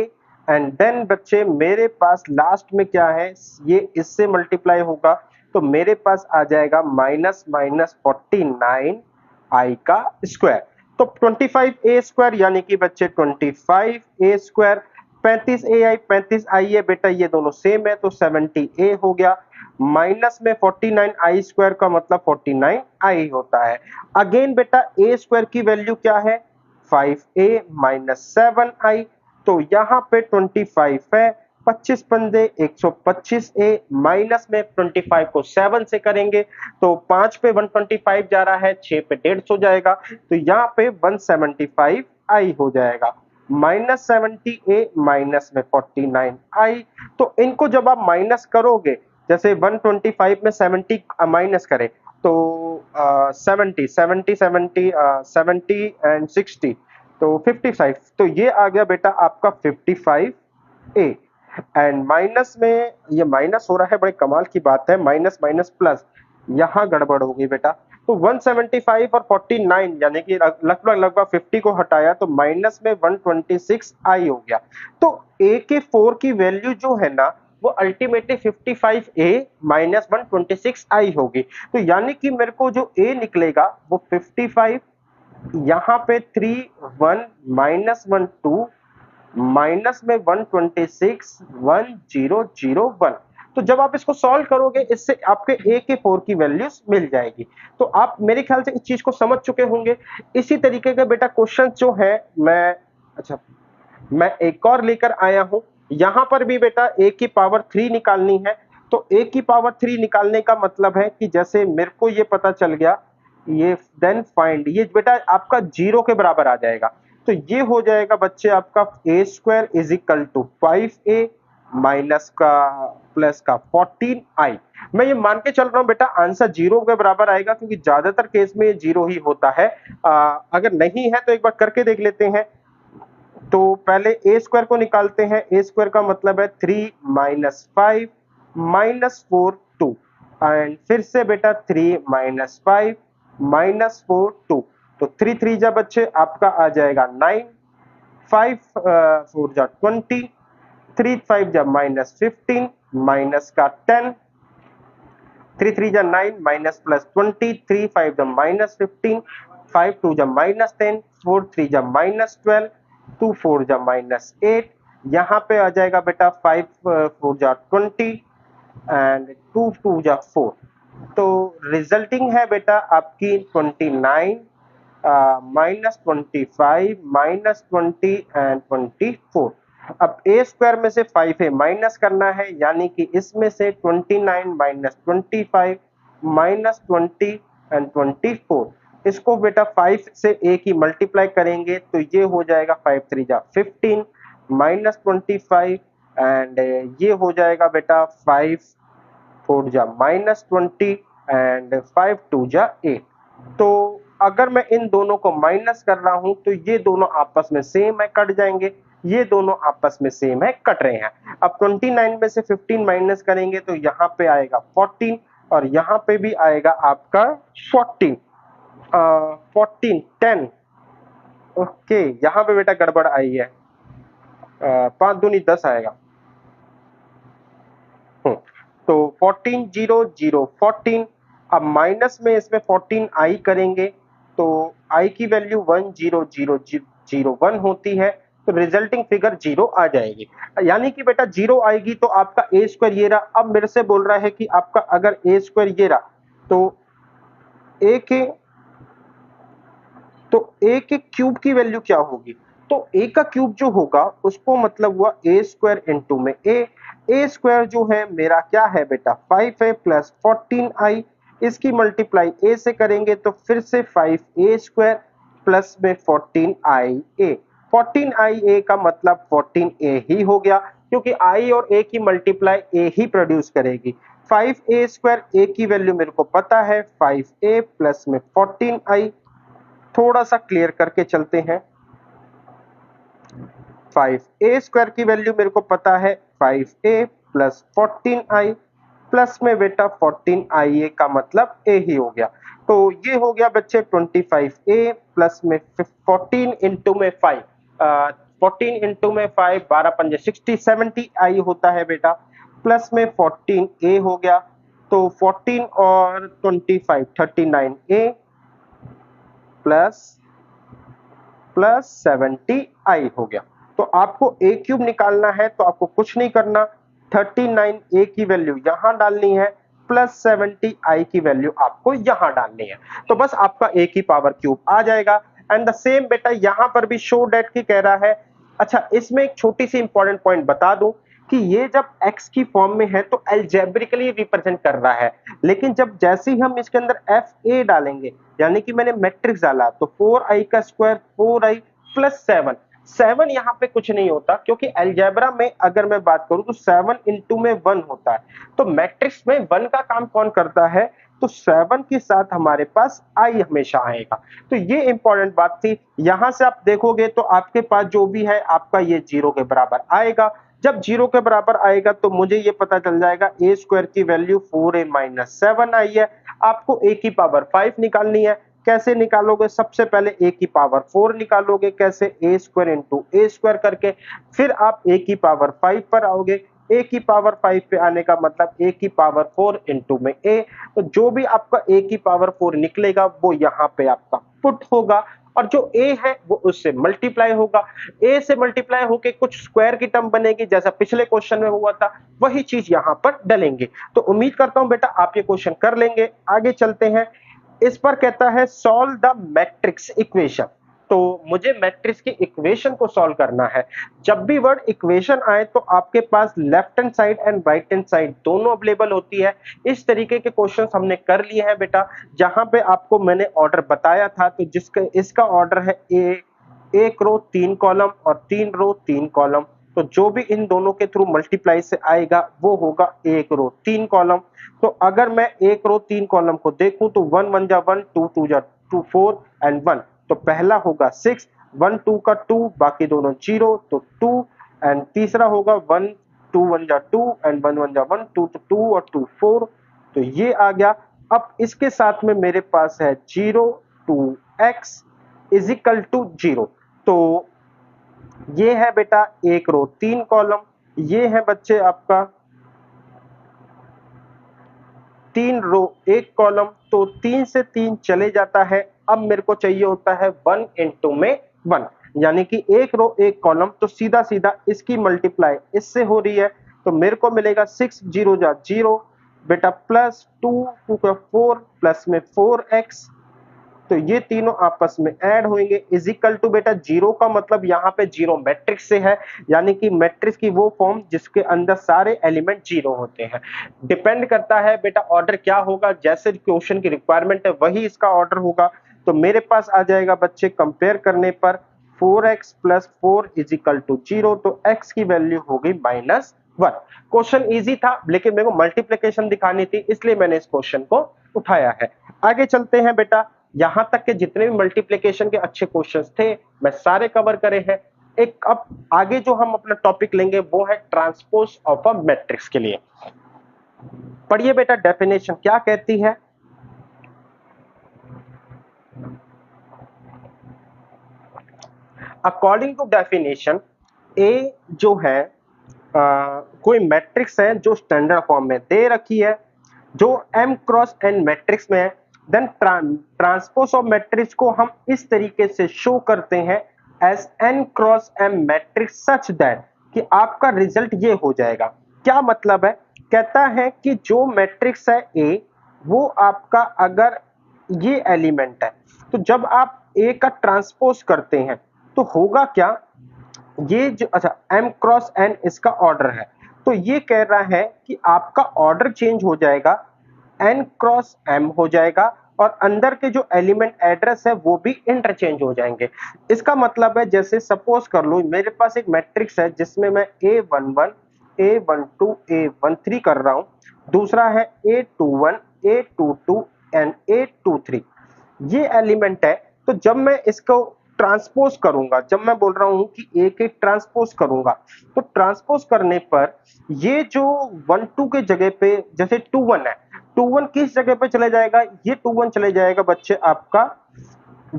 एंड देन बच्चे मेरे पास लास्ट में क्या है, ये इससे मल्टीप्लाई होगा तो मेरे पास आ जाएगा माइनस माइनस 49i का स्क्वायर। तो 25a स्क्वायर यानी कि बच्चे 25a स्क्वायर, 35ai 35i है बेटा, ये दोनों सेम है तो 70a हो गया। माइनस में 49i स्क्वायर का मतलब 49i होता है। अगेन बेटा a स्क्वायर की वैल्यू क्या है, 5a माइनस 7i। तो यहाँ पे 25 है, 25 पंजे 125a, माइनस में 25 को 7 से करेंगे तो 5 पे 125 जा रहा है, 6 पे 150 जाएगा, तो यहाँ पे 175i हो जाएगा। माइनस 70a माइनस में 49i। तो इनको जब आप माइनस करोगे, जैसे 125 में 70 माइनस करें तो 70 70 70 70 एंड 60 तो 55, तो ये आ गया बेटा आपका 55a। एंड माइनस में ये माइनस हो रहा है, बड़े कमाल की बात है, माइनस माइनस प्लस, यहां गड़बड़ होगी बेटा। तो 175 और 49 यानी कि लगभग लगभग 50 को हटाया तो माइनस में 126i हो गया। तो a के 4 की वैल्यू जो है ना वो अल्टीमेटली 55a माइनस 126i होगी। तो यानी कि मेरे को जो a निकलेगा वो 55, यहाँ पे 3 1 माइनस 1 2 माइनस में 126 1001। तो जब आप इसको सॉल्व करोगे इससे आपके a के 4 की वैल्यूज मिल जाएगी। तो आप मेरे ख्याल से इस चीज को समझ चुके होंगे। इसी तरीके के बेटा क्वेश्चन जो है मैं एक और लेकर आया हूं। यहां पर भी बेटा a की पावर 3 निकालनी है। तो a की पावर 3 निकालने का मतलब है कि जैसे मेरे को ये पता चल गया, ये देन फाइंड, ये बेटा आपका 0 के बराबर आ जाएगा। तो ये हो जाएगा बच्चे आपका a square is equal to 5a minus का प्लस का 14i। मैं ये मान के चल रहा हूं बेटा आंसर 0 के बराबर आएगा क्योंकि ज्यादातर केस में 0 ही होता है। अगर नहीं है तो एक बार करके देख लेते हैं। तो पहले ए स्क्वायर को निकालते हैं। ए स्क्वायर का मतलब है 3 माइनस 5 माइनस 4 2, एंड फिर से बेटा 3 माइनस 5 माइनस 4 2। तो 3 3 जा बच्चे आपका आ जाएगा 9, 5 4 जा 20, 3 5 जा माइनस 15 माइनस का 10, 3 3 जा 9 माइनस प्लस 20, 3 5 जा माइनस 15, 5 2 जा माइनस 10, 4 3 जा माइनस 12, 2 4 जा माइनस 8। यहाँ पे आ जाएगा बेटा 5 4 जा 20 एंड 2 2 जा 4। तो रिजल्टिंग है बेटा आपकी 29 -25 -20 एंड 24। अब ए स्क्वायर में से 5 है माइनस करना है, यानी कि इसमें से 29 -25 -20 एंड 24, इसको बेटा 5 से ए की मल्टीप्लाई करेंगे तो ये हो जाएगा 5 3 जा 15 -25 एंड ये हो जाएगा बेटा 5 4 जा -20 एंड 5 2 जा 8। तो अगर मैं इन दोनों को माइनस कर रहा हूं तो ये दोनों आपस में सेम है, कट जाएंगे, ये दोनों आपस में सेम है, कट रहे हैं। अब 29 में से 15 माइनस करेंगे तो यहाँ पे आएगा 14 और यहाँ पे भी आएगा आपका 14 10। ओके, यहाँ पे बेटा गड़बड़ आई है, 5 दूनी 10 आएगा। तो 14 0 0 14। अब माइनस में इसमें 14 आई करेंगे तो आई की वैल्यू 1 0 0 0 1 होती है, तो रिजल्टिंग फिगर 0 आ जाएगी। यानी कि बेटा 0 आएगी तो आपका ए स्क्वायर ये रहा। अब मेरे से बोल रहा है कि आपका अगर ए स्क्वायर ये रहा तो ए के क्यूब की वैल्यू क्या होगी? तो ए का क्यूब जो होगा उसको मतलब हुआ ए स्क्वायर इंटू में ए स्क्वायर जो है मेरा क्या है बेटा 5 है प्लस 14i, इसकी मल्टीप्लाई ए से करेंगे तो फिर से 5a स्क्वायर प्लस में 14ia। 14ia का मतलब 14a ही हो गया, क्योंकि i और a की मल्टीप्लाई a ही प्रोड्यूस करेगी। 5a स्क्वायर a की वैल्यू मेरे को पता है 5a प्लस में 14i। थोड़ा सा क्लियर करके चलते हैं। 5a स्क्वायर की वैल्यू मेरे को पता है 5a प्लस 14i प्लस में बेटा 14ia का मतलब a ही हो गया। तो ये हो गया बच्चे 25a प्लस में 14 इंटू में 5, 14 इंटू में 5 12 पंजे 60 70i होता है बेटा, प्लस में 14a हो गया। तो 14 और 25 39a प्लस 70i हो गया। तो आपको a क्यूब निकालना है तो आपको कुछ नहीं करना, 39a की वैल्यू यहां डालनी है प्लस 70i की वैल्यू आपको यहां डालनी है, तो बस आपका a की पावर क्यूब आ जाएगा। एंड द सेम बेटा यहां पर भी शो डेट की कह रहा है। अच्छा, इसमें एक छोटी सी इंपॉर्टेंट पॉइंट बता दूं कि ये जब x की फॉर्म में है तो एल्जेब्रिकली रिप्रेजेंट कर रहा है, लेकिन जब जैसे ही हम इसके अंदर fa डालेंगे, यानी कि मैंने मैट्रिक्स डाला तो 4i का स्क्वायर 4i प्लस 7 यहाँ पे कुछ नहीं होता, क्योंकि अलजेब्रा में अगर मैं बात करूं तो 7 इंटू में 1 होता है। तो मैट्रिक्स में 1 का काम कौन करता है? तो 7 के साथ हमारे पास i हमेशा आएगा। तो ये इंपॉर्टेंट बात थी। यहां से आप देखोगे तो आपके पास जो भी है आपका ये 0 के बराबर आएगा। जब 0 के बराबर आएगा तो मुझे ये पता चल जाएगा ए स्क्वायर की वैल्यू 4a माइनस 7 आई है। आपको a की पावर 5 निकालनी है। कैसे निकालोगे? सबसे पहले a की पावर 4 निकालोगे। कैसे? a square into A square करके। फिर आप a की पावर 5 पर आओगे। a की पावर 5 पे आने का मतलब a की पावर 4 इंटू में a। तो जो भी आपका a की पावर 4 निकलेगा वो यहाँ पे आपका पुट होगा, और जो a है वो उससे मल्टीप्लाई होगा। a से मल्टीप्लाई होके कुछ स्क्वायर की टर्म बनेगी, जैसा पिछले क्वेश्चन में हुआ था, वही चीज यहाँ पर डलेंगे। तो उम्मीद करता हूं बेटा आप ये क्वेश्चन कर लेंगे। आगे चलते हैं। इस पर कहता है सॉल्व द मैट्रिक्स इक्वेशन। तो मुझे मैट्रिक्स की इक्वेशन को सॉल्व करना है। जब भी वर्ड इक्वेशन आए तो आपके पास left hand side and right hand side दोनों अवेलेबल होती है। इस तरीके के क्वेश्चंस हमने कर लिए हैं बेटा, जहां पे आपको मैंने ऑर्डर बताया था। तो जिसका इसका ऑर्डर है एक रो 3 कॉलम और 3 रो 3 कॉलम। तो जो भी इन दोनों के थ्रू मल्टीप्लाई से आएगा वो होगा 1 रो 3 कॉलम। तो अगर मैं 1 रो 3 कॉलम को देखूं तो 1 1 जा 1, 2 2 जा 2, 4 एंड 1। तो पहला होगा 6, 1 2 का 2, बाकी दोनों 0 तो 2, एंड तीसरा होगा 1 2 1 जा 2 एंड 1 1 जा 1, 2 तो 2 और 2 4। तो ये आ गया। अब इसके साथ में मेरे पास है 0 2 x इज इक्वल टू 0। तो ये है बेटा 1 रो 3 कॉलम, ये है बच्चे आपका 3 रो 1 कॉलम। तो 3 से 3 चले जाता है। अब मेरे को चाहिए होता है 1 इंटू में 1, यानी कि 1 रो 1 कॉलम। तो सीधा सीधा इसकी मल्टीप्लाई इससे हो रही है, तो मेरे को मिलेगा 6 0 जा 0, बेटा प्लस 2 का 4 प्लस में 4x, तो ये तीनों आपस में ऐड होंगे इज इक्वल टू बेटा जीरो का मतलब यहाँ पे जीरो मैट्रिक्स से है, यानी कि मैट्रिक्स की वो फॉर्म जिसके अंदर सारे एलिमेंट जीरो होते हैं। डिपेंड करता है बेटा ऑर्डर क्या होगा, जैसे क्वेश्चन की रिक्वायरमेंट है वही इसका ऑर्डर होगा। तो मेरे पास आ जाएगा बच्चे कंपेयर करने पर 4x plus 4 is equal to zero, तो x की वैल्यू हो गई -1। क्वेश्चन इजी था लेकिन मेरे को मल्टीप्लिकेशन दिखानी थी, इसलिए मैंने इस क्वेश्चन को उठाया है। आगे चलते हैं बेटा, यहां तक के जितने भी मल्टीप्लिकेशन के अच्छे क्वेश्चंस थे मैं सारे कवर करे हैं। एक अब आगे जो हम अपना टॉपिक लेंगे वो है ट्रांसपोज ऑफ अ मैट्रिक्स के लिए। पढ़िए बेटा डेफिनेशन क्या कहती है। अकॉर्डिंग टू डेफिनेशन ए जो है कोई मैट्रिक्स है जो स्टैंडर्ड फॉर्म में दे रखी है, जो m क्रॉस n मैट्रिक्स में है, देन ट्रांसपोज ऑफ मैट्रिक्स को हम इस तरीके से शो करते हैं as n cross m matrix such that कि आपका रिजल्ट ये हो जाएगा। क्या मतलब है, कहता है कि जो मैट्रिक्स है A वो आपका अगर ये एलिमेंट है तो जब आप A का ट्रांसपोज करते हैं तो होगा क्या, ये जो अच्छा m क्रॉस n इसका ऑर्डर है, तो ये कह रहा है कि आपका ऑर्डर चेंज हो जाएगा, n क्रॉस m हो जाएगा और अंदर के जो एलिमेंट एड्रेस है वो भी इंटरचेंज हो जाएंगे। इसका मतलब है जैसे सपोज कर लो मेरे पास एक मैट्रिक्स है जिसमें मैं a11 a12 a13 कर रहा हूं, दूसरा है a21 a22 एंड a23, ये एलिमेंट है। तो जब मैं इसको ट्रांसपोज करूंगा, जब मैं बोल रहा हूं कि ए के ट्रांसपोज करूंगा, तो ट्रांसपोज करने पर ये जो 1 2 के जगह पे जैसे 2 1 है, 2 1 किस जगह पे चले जाएगा, ये 2 1 चले जाएगा बच्चे आपका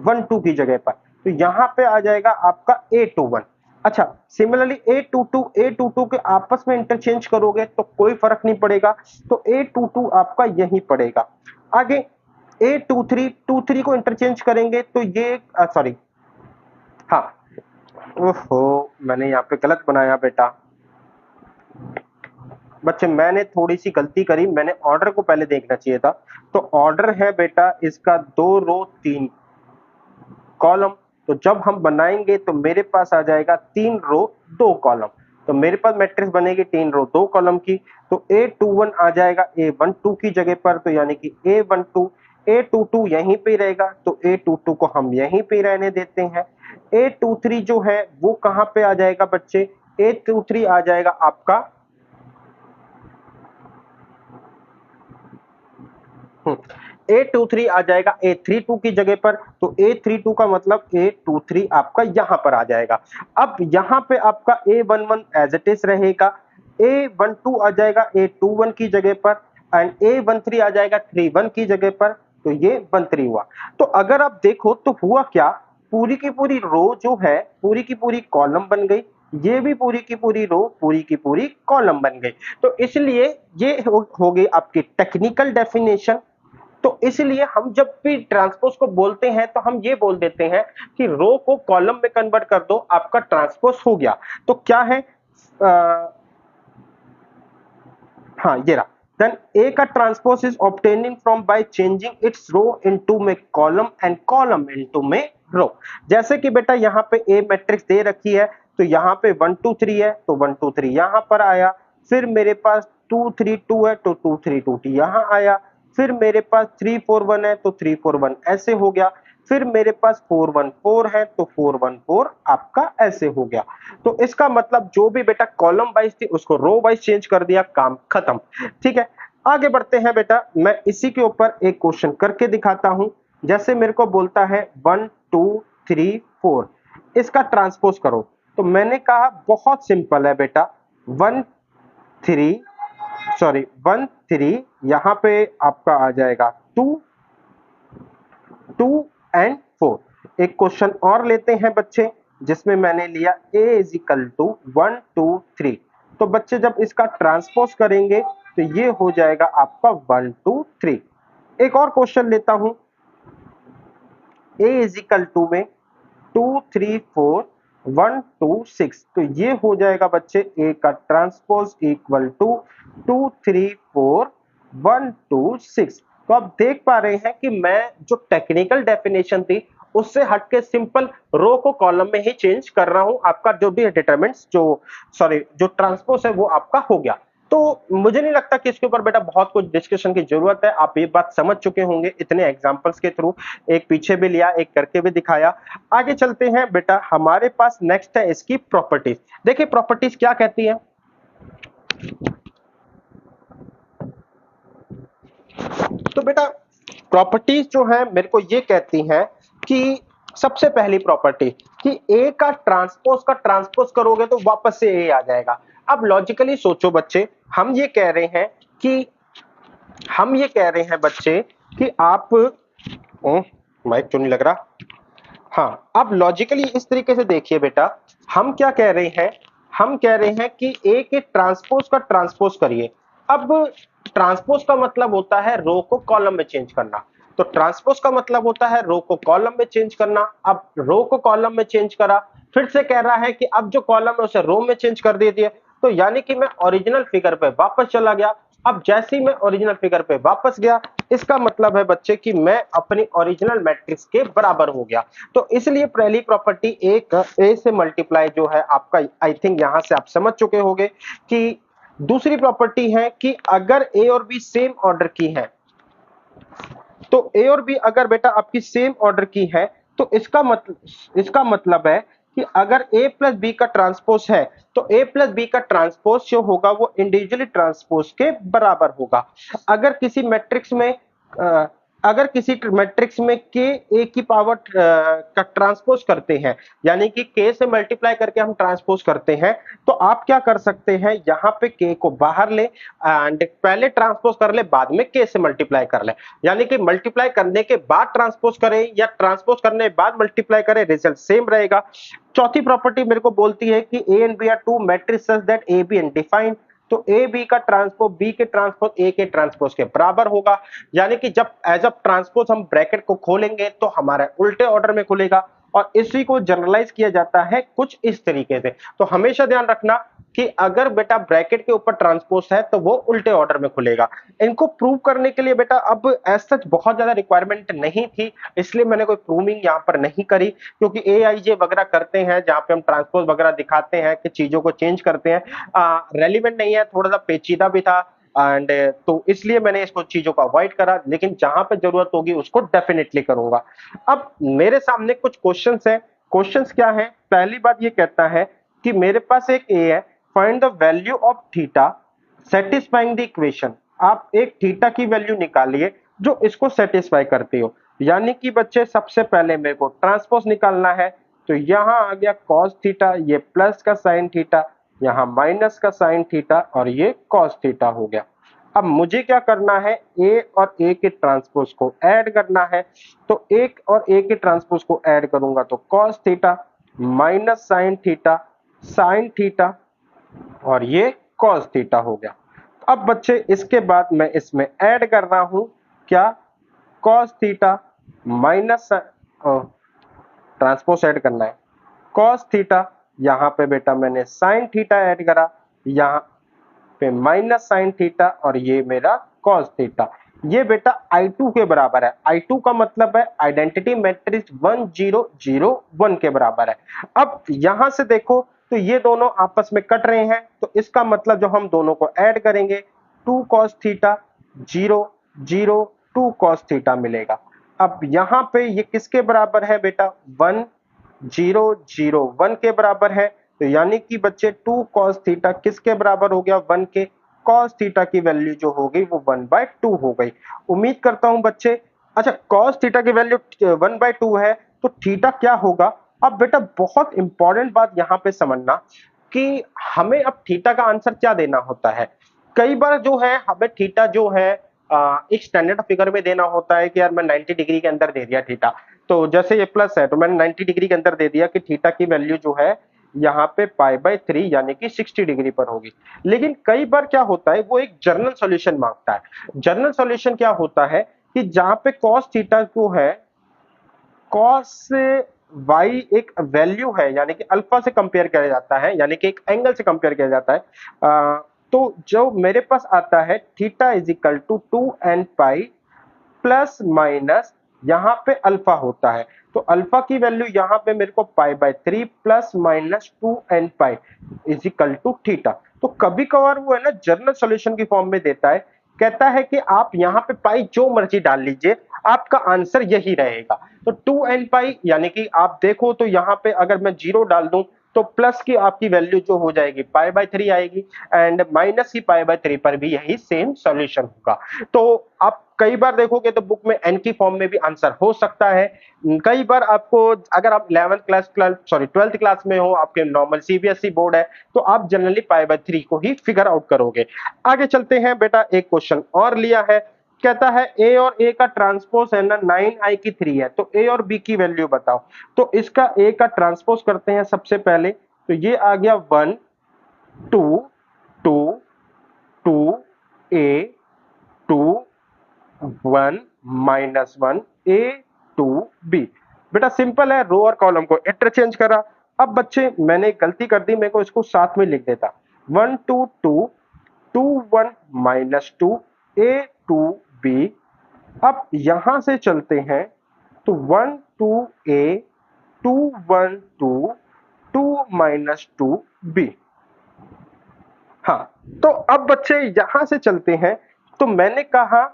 1 2 की जगह पर, तो यहां पे आ जाएगा आपका a21। अच्छा सिमिलरली a22 a22 के आपस में इंटरचेंज करोगे तो कोई फर्क नहीं पड़ेगा, तो a22 आपका यहीं पड़ेगा। आगे a23 23 को इंटरचेंज करेंगे तो ये सॉरी हाँ, ओहो मैंने यहाँ पे गलत बनाया बेटा बच्चे, मैंने थोड़ी सी गलती करी, मैंने ऑर्डर को पहले देखना चाहिए था। तो ऑर्डर है बेटा इसका 2 रो 3 कॉलम, तो जब हम बनाएंगे तो मेरे पास आ जाएगा 3 रो 2 कॉलम, तो मेरे पास मैट्रिक्स बनेगी 3 रो 2 कॉलम की। तो a21 आ जाएगा a12 की जगह पर, तो यानी कि a12 a22 यहीं पे रहेगा, तो a22 को हम यहीं पे रहने देते हैं। a23 जो है वो कहां पे आ जाएगा बच्चे, a23 आ जाएगा आपका A23 आ जाएगा A32 की जगह पर, तो A32 का मतलब A23 आपका यहां पर आ जाएगा। अब यहां पे आपका A11 एज इट इज रहेगा, A12 आ जाएगा A21 की जगह पर एंड A13 आ जाएगा 31 की जगह पर, तो ये 13 हुआ। तो अगर आप देखो तो हुआ क्या, पूरी की पूरी रो जो है पूरी की पूरी कॉलम बन गई, ये भी पूरी की पूरी रो पूरी की पूरी कॉलम बन गई। तो इसलिए ये हो गई आपकी टेक्निकल डेफिनेशन। तो इसलिए हम जब भी ट्रांसपोज को बोलते हैं तो हम ये बोल देते हैं कि रो को कॉलम में कन्वर्ट कर दो, आपका ट्रांसपोज हो गया। तो क्या है हाँ ये रहा, देन ए का transpose is obtaining from by changing its row into में कॉलम एंड कॉलम इनटू में रो। जैसे कि बेटा यहाँ पे ए मैट्रिक्स दे रखी है, तो यहाँ पे 1 2 3 है, तो 1 2 3 यहाँ पर आया, फिर मेरे पास 2 3 2 है तो 2 3 2 यहाँ आया, फिर मेरे पास 3 4 1 है तो 3 4 1 ऐसे हो गया, फिर मेरे पास 4 1 4 है तो 4 1 4 आपका ऐसे हो गया। तो इसका मतलब जो भी बेटा कॉलम वाइज थी उसको रो वाइज चेंज कर दिया, काम खत्म। ठीक है, आगे बढ़ते हैं बेटा, मैं इसी के ऊपर एक क्वेश्चन करके दिखाता हूं। जैसे मेरे को बोलता है 1 2 3 4 इसका ट्रांसपोज करो, तो मैंने कहा बहुत सिंपल है बेटा, 1 3 सॉरी 1 3 यहाँ पे आपका आ जाएगा 2 2 एंड 4। एक क्वेश्चन और लेते हैं बच्चे जिसमें मैंने लिया a इज इक्वल टू 1 2 3, तो बच्चे जब इसका ट्रांसपोज करेंगे तो ये हो जाएगा आपका 1 2 3। एक और क्वेश्चन लेता हूं, a इज इक्वल टू में 2 3 4 1 2 6, तो ये हो जाएगा बच्चे a का ट्रांसपोज इक्वल टू 2 3 4 1 2 6। तो आप देख पा रहे हैं कि मैं जो टेक्निकल डेफिनेशन थी उससे हटके सिंपल रो को कॉलम में ही चेंज कर रहा हूं। आपका जो भी डिटरमिनेंट्स जो ट्रांसपोज है वो आपका हो गया। तो मुझे नहीं लगता कि इसके ऊपर बेटा बहुत कुछ डिस्कशन की जरूरत है, आप ये बात समझ चुके होंगे इतने एग्जांपल्स के थ्रू। एक पीछे भी लिया, एक करके भी दिखाया। आगे चलते हैं बेटा, हमारे पास नेक्स्ट है इसकी प्रॉपर्टीज। देखिए प्रॉपर्टीज क्या कहती है। तो बेटा प्रॉपर्टीज जो है मेरे को ये कहती हैं कि सबसे पहली प्रॉपर्टी कि ए का ट्रांसपोज करोगे तो वापस से ए आ जाएगा। अब लॉजिकली सोचो बच्चे, हम ये कह रहे हैं कि बच्चे कि आप माइक क्यों नहीं लग रहा। हाँ, अब लॉजिकली इस तरीके से देखिए बेटा, हम क्या कह रहे हैं, हम कह रहे हैं कि ए के ट्रांसपोज का ट्रांसपोज करिए। अब ट्रांसपोज का मतलब होता है रो को कॉलम में चेंज करना, तो ट्रांसपोज का मतलब होता है रो को कॉलम में चेंज करना। अब रो को कॉलम में चेंज करा, फिर से कह रहा है कि अब जो कॉलम है उसे रो में चेंज कर दे दिया, तो यानी कि मैं ओरिजिनल फिगर पे वापस चला गया। अब जैसे ही मैं ओरिजिनल फिगर पे वापस गया, इसका मतलब है बच्चे कि मैं अपनी ओरिजिनल मैट्रिक्स के बराबर हो गया। तो इसलिए पहली प्रॉपर्टी एक ए से मल्टीप्लाई जो है आपका, आई थिंक यहां से आप समझ चुके होंगे कि दूसरी प्रॉपर्टी है कि अगर ए और बी सेम ऑर्डर की है, तो ए और बी अगर बेटा आपकी सेम ऑर्डर की है, तो इसका मतलब है कि अगर ए प्लस बी का ट्रांसपोज है, तो ए प्लस बी का ट्रांसपोज जो होगा वो इंडिविजुअली ट्रांसपोज के बराबर होगा। अगर किसी मैट्रिक्स में के ए की पावर का ट्रांसपोज करते हैं, यानी कि के से मल्टीप्लाई करके हम ट्रांसपोज करते हैं, तो आप क्या कर सकते हैं, यहां पे के को बाहर ले एंड पहले ट्रांसपोज कर ले, बाद में के से मल्टीप्लाई कर ले। यानी कि मल्टीप्लाई करने के बाद ट्रांसपोज करें या ट्रांसपोज करने के बाद मल्टीप्लाई करें, रिजल्ट सेम रहेगा। चौथी प्रॉपर्टी मेरे को बोलती है कि A and B are two matrix such that A B undefined, तो ए बी का ट्रांसपोज बी के ट्रांसपोज ए के ट्रांसपोज के बराबर होगा। यानी कि जब एज अ ट्रांसपोज हम ब्रैकेट को खोलेंगे तो हमारा उल्टे ऑर्डर में खुलेगा, और इसी को जनरलाइज किया जाता है कुछ इस तरीके से। तो हमेशा ध्यान रखना कि अगर बेटा ब्रैकेट के ऊपर ट्रांसपोज है तो वो उल्टे ऑर्डर में खुलेगा। इनको प्रूव करने के लिए बेटा अब एज सच बहुत ज्यादा रिक्वायरमेंट नहीं थी, इसलिए मैंने कोई प्रूविंग यहाँ पर नहीं करी, क्योंकि एआईजे वगैरह करते हैं जहां पे हम ट्रांसपोज वगैरह दिखाते हैं कि चीजों को चेंज करते हैं, रेलिवेंट नहीं है, थोड़ा सा पेचीदा भी था एंड तो इसलिए मैंने इसको चीजों को अवॉइड करा, लेकिन जहां पे जरूरत होगी उसको डेफिनेटली करूंगा। अब मेरे सामने कुछ क्वेश्चंस हैं। क्वेश्चंस क्या है, पहली बात ये कहता है कि मेरे पास एक ए है, find the value of theta satisfying the equation. आप एक थीटा की वैल्यू निकालिए जो इसको सेटिस्फाई करती हो। यानी कि बच्चे सबसे पहले मेरे को ट्रांसपोज निकालना है, तो यहां आ गया cos थीटा, ये प्लस का sin थीटा, यहाँ माइनस का sin थीटा, और ये cos थीटा हो गया। अब मुझे क्या करना है, ए और ए के ट्रांसपोज को ऐड करना है, तो एक और ए के ट्रांसपोज को ऐड करूंगा तो cos theta minus sin theta sin theta, और ये cos थीटा हो गया। अब बच्चे इसके बाद मैं इसमें ऐड कर रहा हूं क्या, cos theta minus, transpose add करना है, cos थीटा, यहां पे बेटा मैंने sin थीटा ऐड करा, यहां पे माइनस sin थीटा, और ये मेरा cos थीटा। ये बेटा I2 के बराबर है। I2 का मतलब है आइडेंटिटी मैट्रिक्स 1 0 0 1 के बराबर है। अब यहां से देखो तो ये दोनों आपस में कट रहे हैं, तो इसका मतलब जो हम दोनों को ऐड करेंगे 2 cos थीटा 0 0 2 cos थीटा मिलेगा। अब यहां पे ये किसके बराबर है बेटा, 1 0 0 1 के बराबर है, तो यानी कि बच्चे 2 cos थीटा किसके बराबर हो गया, 1 के। cos थीटा की वैल्यू जो हो गई वो 1/2 हो गई। उम्मीद करता हूं बच्चे, अच्छा cos थीटा की वैल्यू 1/2 है, तो थीटा क्या होगा। अब बेटा बहुत इंपॉर्टेंट बात यहां पे समझना कि हमें अब थीटा का आंसर क्या देना होता है। कई बार जो है हमें थीटा जो है एक स्टैंडर्ड फिगर में देना होता है कि यार मैं 90 डिग्री के अंदर दे दिया थीटा, तो जैसे ये प्लस है तो मैंने 90 डिग्री के अंदर दे दिया कि थीटा की वैल्यू जो है यहाँ पे π/3 यानी कि 60 डिग्री पर होगी। लेकिन कई बार क्या होता है वो एक जनरल सॉल्यूशन मांगता है। जनरल सॉल्यूशन क्या होता है कि जहां पे cos थीटा को है, cos y एक वैल्यू है, यानी कि अल्फा से कंपेयर किया जाता है, यानी कि एक एंगल से कंपेयर किया जाता है। तो जो मेरे पास आता है theta is equal to 2n pi plus minus यहाँ पे अल्फा होता है, तो अल्फा की वैल्यू यहाँ पे मेरे को pi by 3 plus minus 2n pi is equal to theta. तो कभी कभार वो है ना जनरल सॉल्यूशन की फॉर्म में देता है, कहता है कि आप यहाँ पे पाई जो मर्जी डाल लीजिए, आपका आंसर यही रहेगा। तो 2n पाई यानी कि आप देखो तो यहाँ पे अगर मैं 0 डाल दूं तो प्लस की आपकी वैल्यू जो हो जाएगी पाई बाय 3 आएगी, एंड माइनस की पाई बाय 3 पर भी यही सेम सॉल्यूशन होगा। तो आप कई बार देखोगे तो बुक में एन की फॉर्म में भी आंसर हो सकता है। कई बार आपको अगर आप 12th क्लास में हो, आपके नॉर्मल सीबीएसई बोर्ड है, तो आप जनरली पाई बाय 3 को ही फिगर आउट करोगे। आगे चलते हैं बेटा, एक क्वेश्चन और लिया है, कहता है ए और ए का ट्रांसपोज है ना 9i की 3 है, तो ए और बी की वैल्यू बताओ। तो इसका ए का ट्रांसपोज करते हैं सबसे पहले, तो ये आ गया 1 2 2 2 ए 2 1 माइनस 1 ए 2 बी। बेटा सिंपल है, रो और कॉलम को इंटरचेंज करा। अब बच्चे मैंने गलती कर दी, मेरे को इसको साथ में लिख देता, 1 2 2 2 1 माइनस 2 ए 2 बी। अब यहां से चलते हैं तो 1 2 ए 2 1 2 2 माइनस 2 बी। हाँ, तो अब बच्चे यहां से चलते हैं, तो मैंने कहा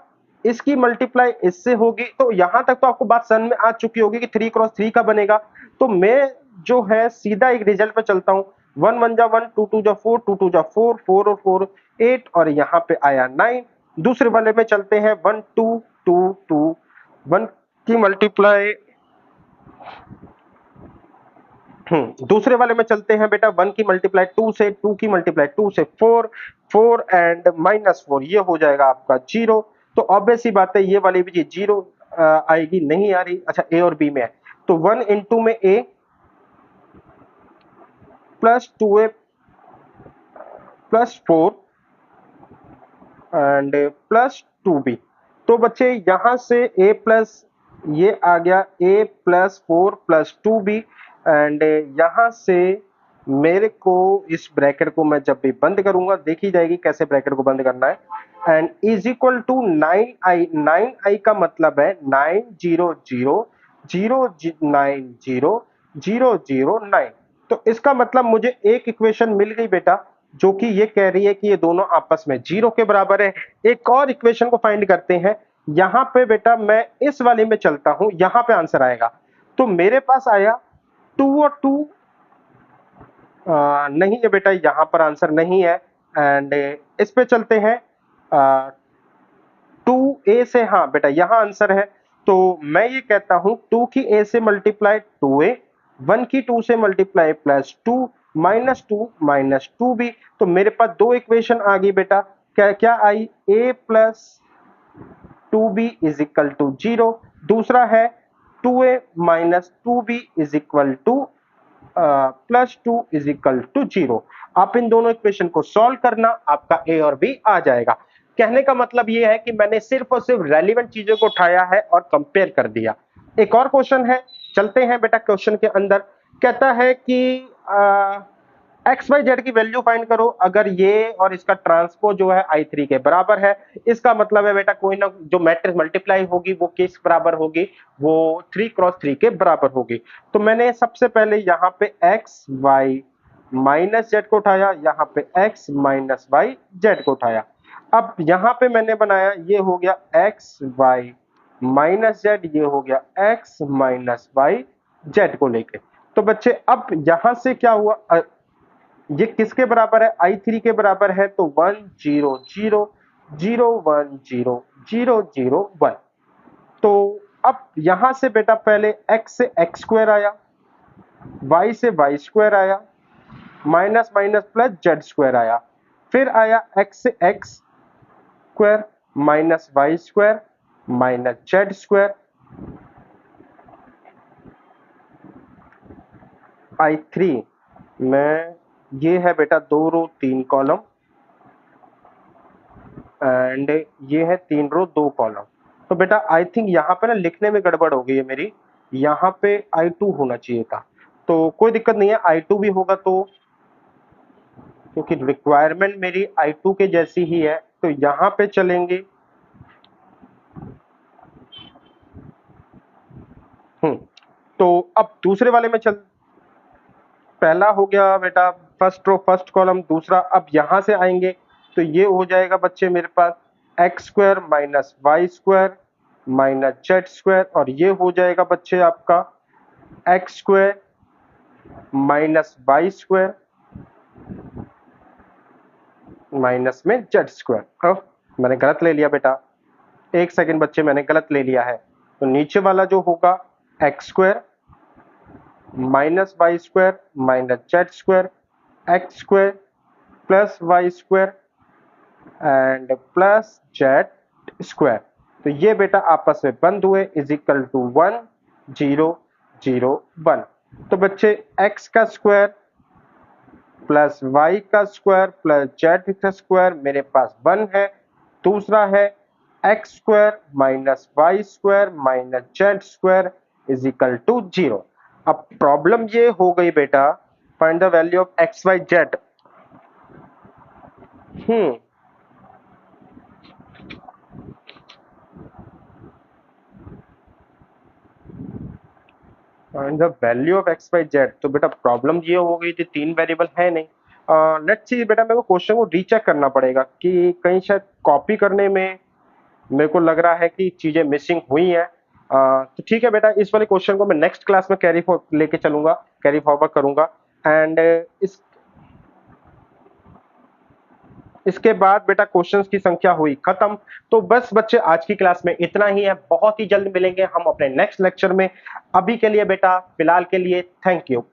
इसकी मल्टीप्लाई इससे होगी, तो यहां तक तो आपको बात समझ में आ चुकी होगी कि 3 क्रॉस 3 का बनेगा। तो मैं जो है सीधा एक रिजल्ट पे चलता हूं, 1 1 जा 1 2 2 जा 4 2 2 जा 4 4 और 4 8 और यहाँ पे आया 9। दूसरे वाले में चलते हैं 1 2 2 2 1 की मल्टीप्लाई, दूसरे वाले में चलते हैं बेटा, 1 की मल्टीप्लाई 2 से, 2 की मल्टीप्लाई 2 से 4 4 एंड माइनस 4, ये हो जाएगा आपका 0। तो ऑब्वियस सी बात है ये वाली भी 0 आएगी, नहीं आ रही। अच्छा ए और बी में है, तो 1 इंटू में a plus 2a plus 4 and plus 2b। तो बच्चे यहां से a प्लस ये आ गया a plus 4 plus 2b, and यहां से मेरे को इस ब्रैकेट को मैं जब भी बंद करूंगा देखी जाएगी कैसे ब्रैकेट को बंद करना है, and is equal to 9i। 9i का मतलब है 9 0 0 0 9 0 0 0 9। तो इसका मतलब मुझे एक इक्वेशन मिल गई बेटा, जो कि ये कह रही है कि ये दोनों आपस में 0 के बराबर है। एक और इक्वेशन को फाइंड करते हैं, यहां पे बेटा मैं इस वाले में चलता हूं, यहां पे आंसर आएगा। तो मेरे पास आया 2 और 2 नहीं है बेटा, यहां पर आंसर नहीं है। एंड इस पे चलते हैं 2a से, हाँ बेटा यहां आंसर है। तो मैं ये कहता हूं 2 की a से मल्टीप्लाई 2a, 1 की 2 से multiply plus 2 minus 2 minus 2b। तो मेरे पास दो इक्वेशन आ गई बेटा, क्या क्या आई, a plus 2b is equal to 0, दूसरा है 2a minus 2b is equal to plus 2 is equal to 0। आप इन दोनों इक्वेशन को सॉल्व करना, आपका ए और बी आ जाएगा। कहने का मतलब ये है कि मैंने सिर्फ और सिर्फ रेलिवेंट चीजों को उठाया है और कंपेयर कर दिया। एक और क्वेश्चन है, चलते हैं बेटा क्वेश्चन के अंदर। कहता है कि एक्स वाई जेड की वैल्यू फाइंड करो अगर ये और इसका ट्रांसपोज जो है i3 के बराबर है। इसका मतलब है बेटा कोई ना जो मैट्रिक्स मल्टीप्लाई होगी वो किस बराबर होगी, वो 3 क्रॉस 3 के बराबर होगी। तो मैंने सबसे पहले यहाँ पे एक्स वाई माइनस जेड को उठाया, यहाँ पे एक्स माइनस वाई जेड को उठाया। अब यहाँ पे मैंने बनाया, ये हो गया एक्स वाई माइनस जेड, ये हो गया एक्स माइनस वाई जेड को लेके। तो बच्चे अब यहां से क्या हुआ, ये किसके बराबर है, i3 के बराबर है, तो 1 0 0 0 1 0 0 0 1। तो अब यहां से बेटा पहले x से x स्क्वायर आया, y से y स्क्वायर आया, minus minus plus z square आया, फिर आया x से x square minus y square minus z square. i3 में ये है बेटा 2 रो 3 कॉलम, एंड ये है 3 रो 2 कॉलम। तो बेटा आई थिंक यहाँ पे ना लिखने में गड़बड़ हो गई है मेरी, यहाँ पे i2 होना चाहिए था, तो कोई दिक्कत नहीं है, i2 भी होगा तो क्योंकि रिक्वायरमेंट मेरी I2 के जैसी ही है, तो यहां पे चलेंगे। तो अब दूसरे वाले में चल, पहला हो गया बेटा फर्स्ट रो फर्स्ट कॉलम, दूसरा अब यहां से आएंगे तो ये हो जाएगा बच्चे मेरे पास x square minus y square minus z square, और ये हो जाएगा बच्चे आपका x square minus y square minus में जेड स्क्वायर। मैंने गलत ले लिया बेटा, एक सेकंड बच्चे, मैंने गलत ले लिया है। तो नीचे वाला जो होगा x square minus y square minus z square x square plus y square and plus z square. तो ये बेटा आपस में बंद हुए इज इक्वल टू 1 0 0 1। तो बच्चे x का स्क्वायर प्लस y का स्क्वायर प्लस z का स्क्वायर मेरे पास 1 है, दूसरा है x square minus y square minus z square is equal to 0। अब प्रॉब्लम ये हो गई बेटा, find the value of x y z. Find the value of x y z. तो बेटा प्रॉब्लम ये हो गई थी, 3 वेरिएबल है नहीं। लेट्स सी बेटा, मेरे को क्वेश्चन को रीचेक करना पड़ेगा कि कहीं शायद कॉपी करने में मेरे को लग रहा है कि चीजें मिसिंग हुई हैं। तो ठीक है बेटा, इस वाले क्वेश्चन को मैं नेक्स्ट क्लास में कैरी लेके चलूंगा, कैरी फॉरवर्ड करूंगा। एंड इसके बाद बेटा क्वेश्चंस की संख्या हुई खत्म। तो बस बच्चे आज की क्लास में इतना ही है, बहुत ही जल्द मिलेंगे हम अपने नेक्स्ट लेक्चर में। अभी के लिए बेटा, फिलहाल के लिए थैंक यू।